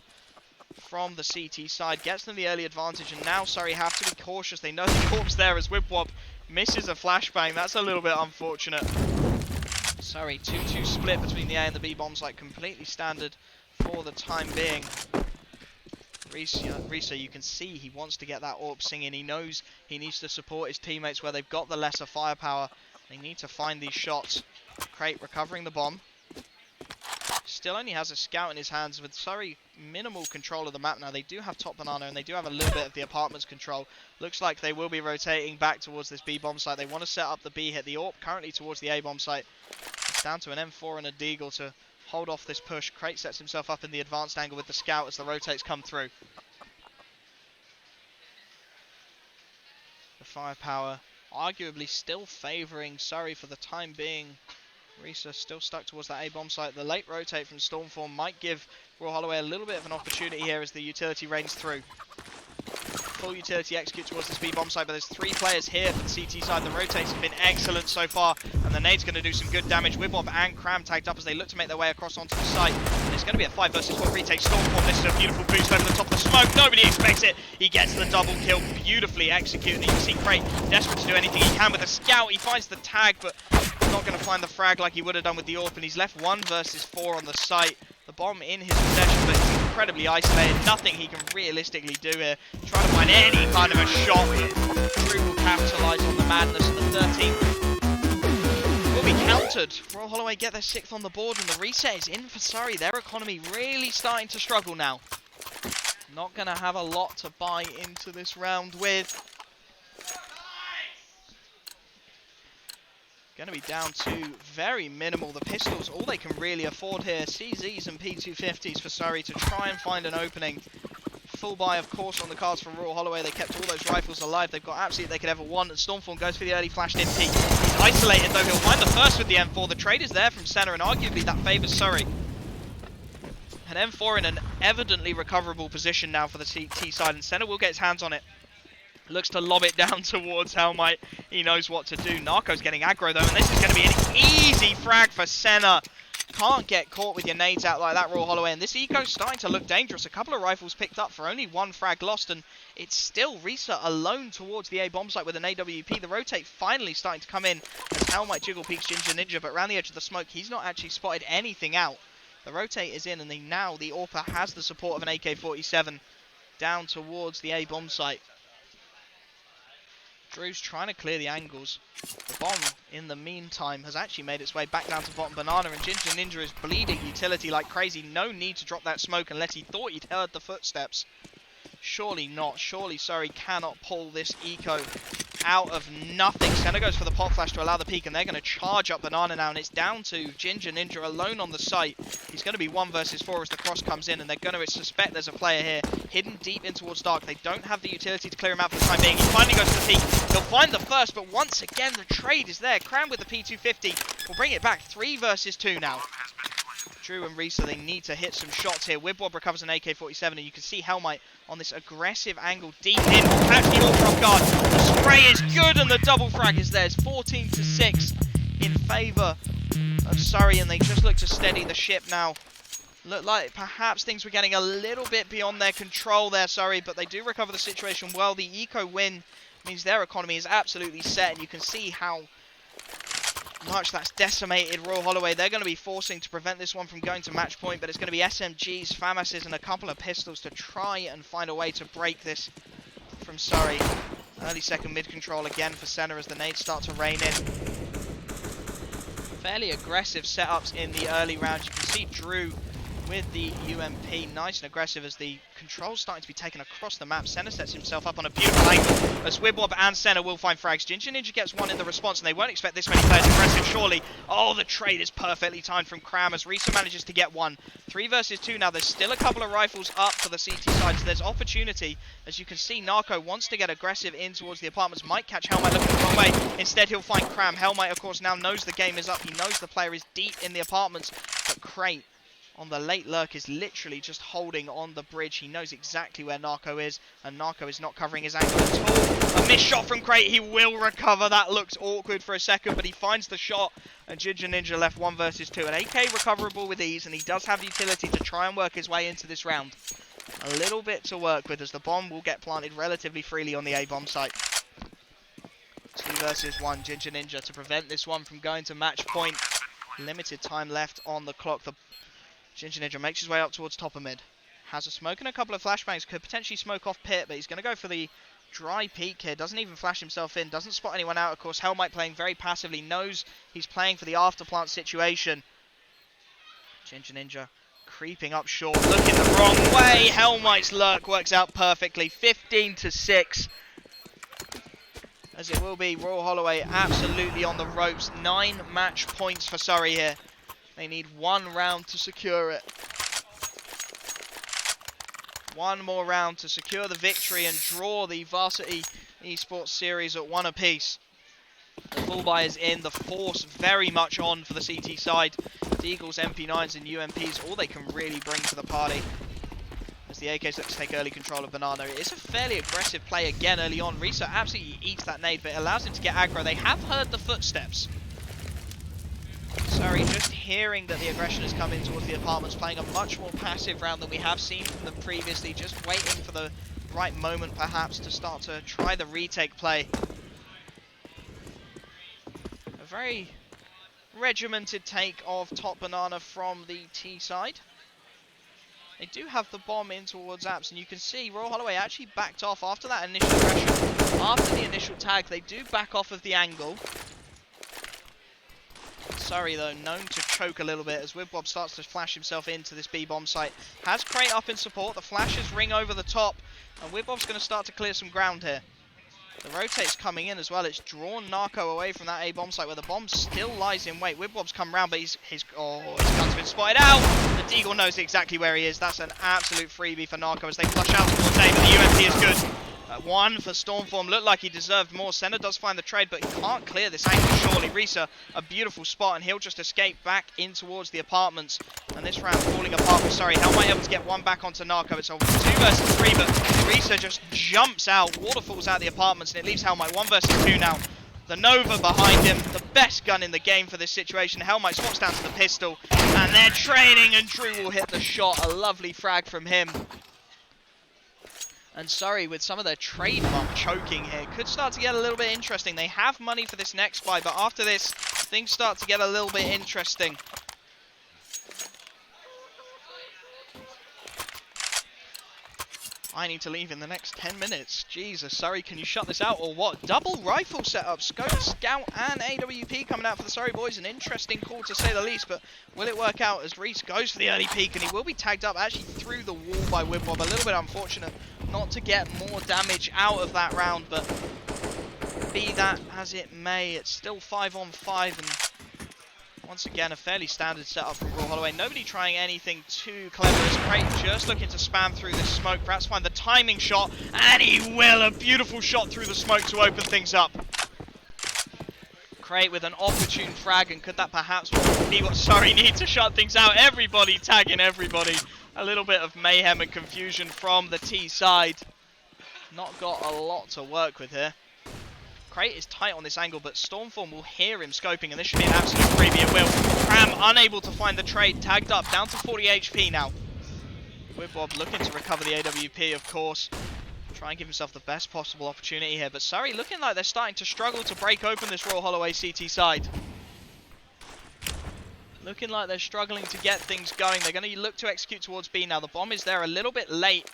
from the CT side. Gets them the early advantage, and now Surrey have to be cautious. They know the corpse there as Whipwop misses a flashbang. That's a little bit unfortunate. Surrey 2-2 split between the A and the B bomb site. Completely standard for the time being. Risa, you can see he wants to get that AWP singing. He knows he needs to support his teammates where they've got the lesser firepower. They need to find these shots. Crate recovering the bomb. still only has a scout in his hands with Surrey minimal control of the map now. They do have top banana and they do have a little bit of the apartments control. Looks like they will be rotating back towards this B bomb site. They want to set up the B hit. The AWP currently towards the A bomb site. It's down to an M4 and a Deagle to hold off this push. Crate sets himself up in the advanced angle with the scout as the rotates come through. The firepower arguably still favouring Surrey for the time being. Risa still stuck towards that A-bomb site. The late rotate from Stormform might give Raw Holloway a little bit of an opportunity here as the utility rains through. Full utility execute towards this B-bomb site, but there's 3 players here for the CT side. The rotates have been excellent so far, and the nade's going to do some good damage. Wibob and Cram tagged up as they look to make their way across onto the site. And it's going to be a 5 versus 4 retake. Stormform, this is a beautiful boost over the top of the smoke. Nobody expects it. He gets the double kill, beautifully executed. You can see Crate desperate to do anything he can with a scout. He finds the tag, but not going to find the frag like he would have done with the AWP, and he's left 1 versus 4 on the site. The bomb in his possession, but it's incredibly isolated. Nothing he can realistically do here. Trying to find any kind of a shot. Drew will capitalise on the madness of the 13th. Will be countered. Royal Holloway get their 6th on the board, and the reset is in for Surrey. Their economy really starting to struggle now. Not going to have a lot to buy into this round with. Going to be down to very minimal. The pistols, all they can really afford here. CZs and P250s for Surrey to try and find an opening. Full buy, of course, on the cards from Royal Holloway. They kept all those rifles alive. They've got absolutely they could ever want. And Stormform goes for the early flashed in peek. He's isolated, though. He'll find the first with the M4. The trade is there from center, and arguably that favours Surrey. An M4 in an evidently recoverable position now for the CT side, and center will get his hands on it. Looks to lob it down towards Helmite. He knows what to do. Narco's getting aggro though, and this is going to be an easy frag for Senna. Can't get caught with your nades out like that, Raw Holloway. And this eco's starting to look dangerous. A couple of rifles picked up for only 1 frag lost, and it's still Risa alone towards the A bomb site with an AWP. The rotate finally starting to come in as Helmite jiggle peeks Ginger Ninja, but around the edge of the smoke, he's not actually spotted anything out. The rotate is in, and now the AWPer has the support of an AK-47 down towards the A bomb site. Drew's trying to clear the angles. The bomb, in the meantime, has actually made its way back down to bottom banana, and Ginger Ninja is bleeding utility like crazy. No need to drop that smoke unless he thought he'd heard the footsteps. Surely not. Surely Surrey cannot pull this eco out of nothing. Senna goes for the pop flash to allow the peek, and they're going to charge up banana now, and it's down to Ginger Ninja alone on the site. He's going to be 1 versus 4 as the cross comes in, and they're going to suspect there's a player here hidden deep in towards dark. They don't have the utility to clear him out for the time being. He finally goes to the peek. He'll find the first, but once again the trade is there. Cram with the P250 will bring it back. 3 versus 2 now. Drew and Risa, they need to hit some shots here. Wibwob recovers an AK-47, and you can see Helmite on this aggressive angle deep in. Will catch the AWPer off guard. The spray is good, and the double frag is there. It's 14-6 in favour of Surrey, and they just look to steady the ship now. Look like perhaps things were getting a little bit beyond their control there, Surrey, but they do recover the situation well. The eco win means their economy is absolutely set, and you can see how much that's decimated Royal Holloway. They're going to be forcing to prevent this one from going to match point, but it's going to be SMGs, FAMASs, and a couple of pistols to try and find a way to break this from Surrey. Early second mid control again for Senna as the nades start to rain in. Fairly aggressive setups in the early round. You can see Drew with the UMP, nice and aggressive as the control's starting to be taken across the map. Senna sets himself up on a beautiful angle as Wibwob and Senna will find frags. Ginger Ninja gets 1 in the response, and they won't expect this many players aggressive, surely. Oh, the trade is perfectly timed from Cram as Risa manages to get 1. 3 versus 2 now. There's still a couple of rifles up for the CT side, so there's opportunity. As you can see, Narco wants to get aggressive in towards the apartments, might catch Helmite looking the wrong way. Instead, he'll find Cram. Helmite, of course, now knows the game is up. He knows the player is deep in the apartments, but Crate on the late lurk is literally just holding on the bridge. He knows exactly where Narco is, and Narco is not covering his angle at all. A missed shot from Crate. He will recover. That looks awkward for a second, but he finds the shot, and Ginger Ninja left 1 versus 2. An AK recoverable with ease, and he does have utility to try and work his way into this round. A little bit to work with as the bomb will get planted relatively freely on the A bomb site. 2 versus 1. Ginger Ninja to prevent this one from going to match point. Limited time left on the clock. The Ginger Ninja makes his way up towards top of mid. Has a smoke and a couple of flashbangs. Could potentially smoke off pit, but he's going to go for the dry peek here. Doesn't even flash himself in. Doesn't spot anyone out. Of course, Helmite playing very passively. Knows he's playing for the afterplant situation. Ginger Ninja creeping up short, looking the wrong way. Hellmight's lurk works out perfectly. 15-6. As it will be, Royal Holloway absolutely on the ropes. 9 match points for Surrey here. They need 1 round to secure it. 1 more round to secure the victory and draw the Varsity Esports Series at 1 apiece. The full buy is in, the force very much on for the CT side. Deagles, MP9s and UMPs, all they can really bring to the party. As the AKs look to take early control of Banana. It is a fairly aggressive play again early on. Risa absolutely eats that nade, but it allows him to get aggro. They have heard the footsteps. Sorry, just hearing that the aggression has come in towards the apartments, playing a much more passive round than we have seen from them previously, just waiting for the right moment perhaps to start to try the retake play. A very regimented take of top Banana from the T side. They do have the bomb in towards Apps, and you can see Royal Holloway actually backed off after that initial aggression. After the initial tag, they do back off of the angle. Surrey, though, known to choke a little bit as Wibwob starts to flash himself into this B-bomb site. Has Crate up in support, the flashes ring over the top, and Wibwob's going to start to clear some ground here. The rotate's coming in as well. It's drawn Narco away from that A-bomb site where the bomb still lies in wait. Wibwob's come round, but his gun's been spotted out. The Deagle knows exactly where he is. That's an absolute freebie for Narco as they flush out towards A, but the UMP is good. 1 for Stormform. Looked like he deserved more. Senna does find the trade, but he can't clear this angle surely. Risa, a beautiful spot, and he'll just escape back in towards the apartments. And this round falling apart for Surrey. Hell might able to get 1 back onto Narco. It's a 2 versus 3, but Risa just jumps out, waterfalls out the apartments, and it leaves Hellmite 1 versus 2 now. The Nova behind him, the best gun in the game for this situation. Hellmite swaps down to the pistol, and they're trading, and Drew will hit the shot. A lovely frag from him. And Surrey, with some of their trademark choking here, could start to get a little bit interesting. They have money for this next buy, but after this, things start to get a little bit interesting. I need to leave in the next 10 minutes. Jesus, Surrey, can you shut this out or what? Double rifle setup. Scope, Scout, and AWP coming out for the Surrey boys. An interesting call to say the least, but will it work out as Reese goes for the early peek, and he will be tagged up actually through the wall by Wibwob. A little bit unfortunate not to get more damage out of that round, but be that as it may, it's still 5-on-5, and once again, a fairly standard setup from Royal Holloway. Nobody trying anything too clever. As Crate just looking to spam through this smoke, perhaps find the timing shot, and he will. A beautiful shot through the smoke to open things up. Crate with an opportune frag, and could that perhaps be what Surrey need to shut things out? Everybody tagging everybody. A little bit of mayhem and confusion from the T side. Not got a lot to work with here. Crate is tight on this angle, but Stormform will hear him scoping, and this should be an absolute freebie. It will. Cram unable to find the trade, tagged up, down to 40 HP now. Wibwob looking to recover the AWP, of course. Try and give himself the best possible opportunity here, but Surrey looking like they're starting to struggle to break open this Royal Holloway CT side. Looking like they're struggling to get things going. They're going to look to execute towards B now. The bomb is there a little bit late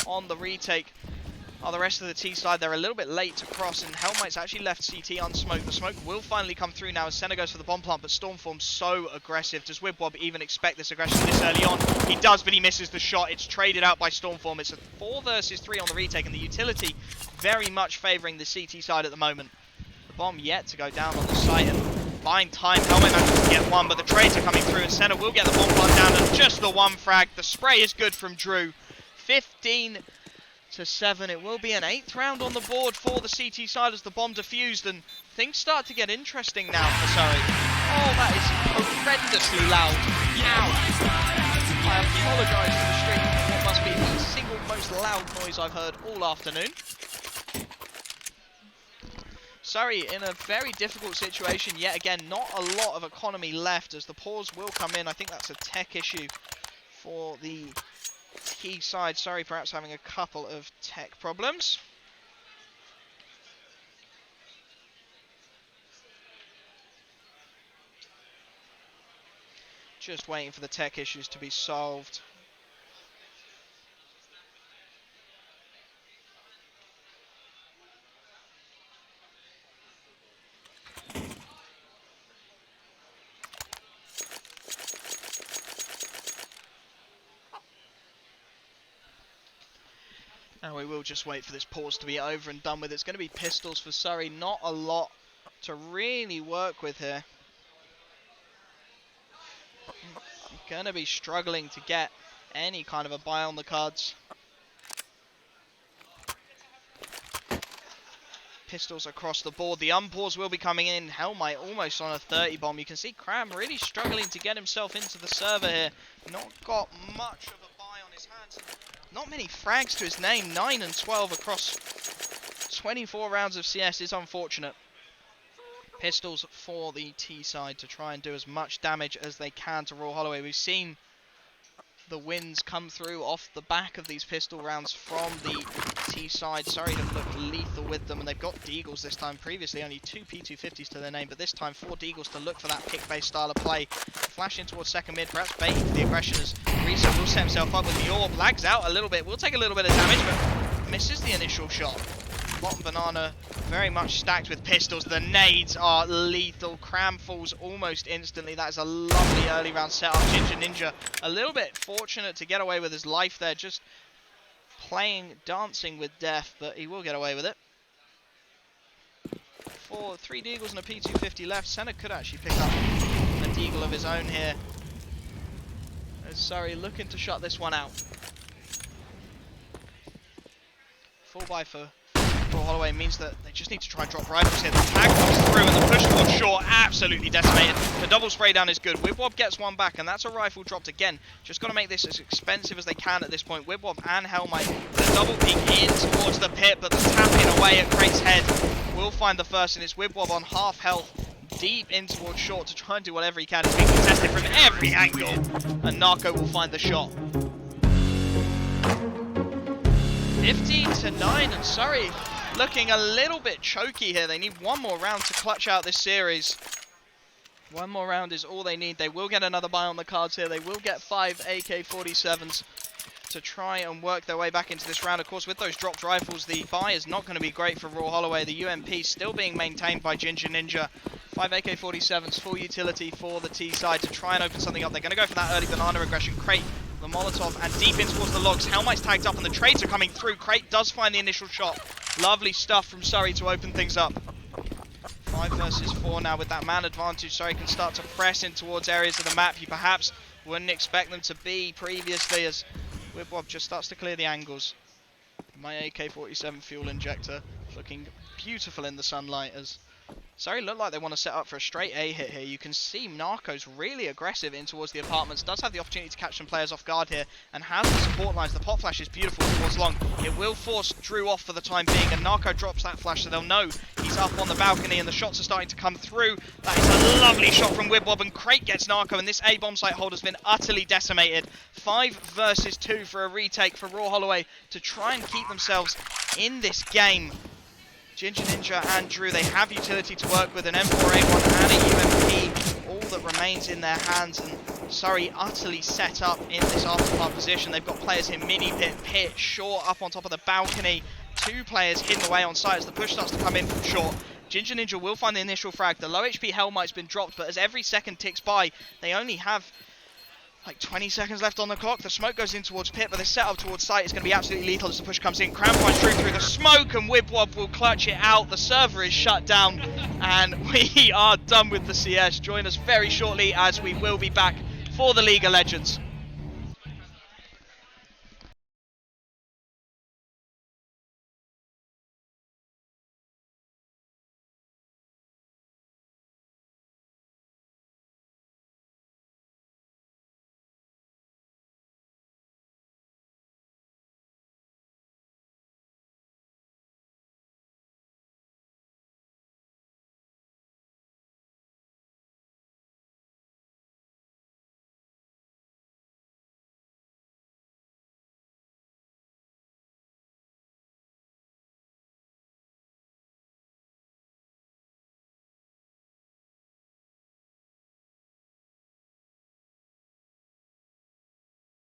on the retake. The rest of the T side, they're a little bit late to cross, and Hellmite's actually left CT unsmoked. The smoke will finally come through now as Senna goes for the bomb plant, but Stormform's so aggressive. Does Wibwob even expect this aggression this early on? He does, but he misses the shot. It's traded out by Stormform. It's a 4 versus 3 on the retake, and the utility very much favouring the CT side at the moment. The bomb yet to go down on the site, and buying time. Hellmite manages to get 1, but the trades are coming through, and Senna will get the bomb plant down, and just the 1 frag. The spray is good from Drew. 15-7. It will be an 8th round on the board for the CT side as the bomb defused, and things start to get interesting now for Surrey. Oh, that is horrendously loud. Ow. I apologise for the stream for what must be the single most loud noise I've heard all afternoon. Surrey in a very difficult situation yet again. Not a lot of economy left as the pause will come in. I think that's a tech issue for the T side. Surrey perhaps having a couple of tech problems. Just waiting for the tech issues to be solved. And we will just wait for this pause to be over and done with. It's going to be pistols for Surrey. Not a lot to really work with here. Going to be struggling to get any kind of a buy on the cards. Pistols across the board. The unpause will be coming in. Hellmite almost on a 30 bomb. You can see Cram really struggling to get himself into the server here. Not got much of a buy on his hands. Not many frags to his name. 9 and 12 across 24 rounds of CS is unfortunate. Pistols for the T side to try and do as much damage as they can to Royal Holloway. We've seen the wins come through off the back of these pistol rounds from the T side. Surrey have looked lethal with them, and they've got Deagles this time. Previously only 2 P250s to their name, but this time 4 Deagles to look for that pick-based style of play. Flash in towards second mid, perhaps baiting for the aggression as Risa will set himself up with the orb. Lags out a little bit, will take a little bit of damage, but misses the initial shot. Bottom banana very much stacked with pistols. The nades are lethal. Cram falls almost instantly. That is a lovely early round setup. Ginger Ninja a little bit fortunate to get away with his life there, just dancing with death, but he will get away with it. 3 Deagles and a P250 left. Senna could actually pick up a Deagle of his own here. Surrey looking to shut this one out. Full buy for Holloway means that they just need to try and drop rifles here. The tag comes through and the push towards short absolutely decimated. The double spray down is good. Wibwob gets one back and that's a rifle dropped again. Just got to make this as expensive as they can at this point. Wibwob and Hellmite, the double peek in towards the pit, but the tapping away at Crate's head will find the first, and it's Wibwob on half health, deep in towards short to try and do whatever he can. It's being contested from every angle, and Narco will find the shot. 15-9, and Surrey looking a little bit choky here. They need one more round to clutch out this series. One more round is all they need. They will get another buy on the cards here. They will get 5 AK-47s to try and work their way back into this round. Of course, with those dropped rifles, the buy is not going to be great for Royal Holloway. The UMP still being maintained by Ginger Ninja. 5 AK-47s, full utility for the T side to try and open something up. They're going to go for that early banana aggression. Crate, the Molotov, and deep in towards the logs. Hellmite's tagged up and the trades are coming through. Crate does find the initial shot. Lovely stuff from Surrey to open things up. 5 versus 4 now with that man advantage. Surrey can start to press in towards areas of the map you perhaps wouldn't expect them to be previously, as Wibwob just starts to clear the angles. My AK-47 fuel injector looking beautiful in the sunlight as Surrey look like they want to set up for a straight A hit here. You can see Narco's really aggressive in towards the apartments. Does have the opportunity to catch some players off guard here and has the support lines. The pop flash is beautiful towards long. It will force Drew off for the time being, and Narco drops that flash so they'll know he's up on the balcony and the shots are starting to come through. That is a lovely shot from Wibwob, and Crate gets Narco, and this A bomb site hold has been utterly decimated. 5 versus 2 for a retake for Royal Holloway to try and keep themselves in this game. Ginger Ninja and Drew, they have utility to work with, an M4A1 and a UMP, all that remains in their hands, and Surrey utterly set up in this afterpart position. They've got players in mini pit, pit, short, up on top of the balcony, 2 players hidden away on site as the push starts to come in from short. Ginger Ninja will find the initial frag. The low HP Hellmite's been dropped, but as every second ticks by, they only have like 20 seconds left on the clock. The smoke goes in towards pit, but the setup towards site is going to be absolutely lethal as the push comes in. Cram finds Drew through the smoke, and Wibwob will clutch it out. The server is shut down, and we are done with the CS. Join us very shortly as we will be back for the League of Legends.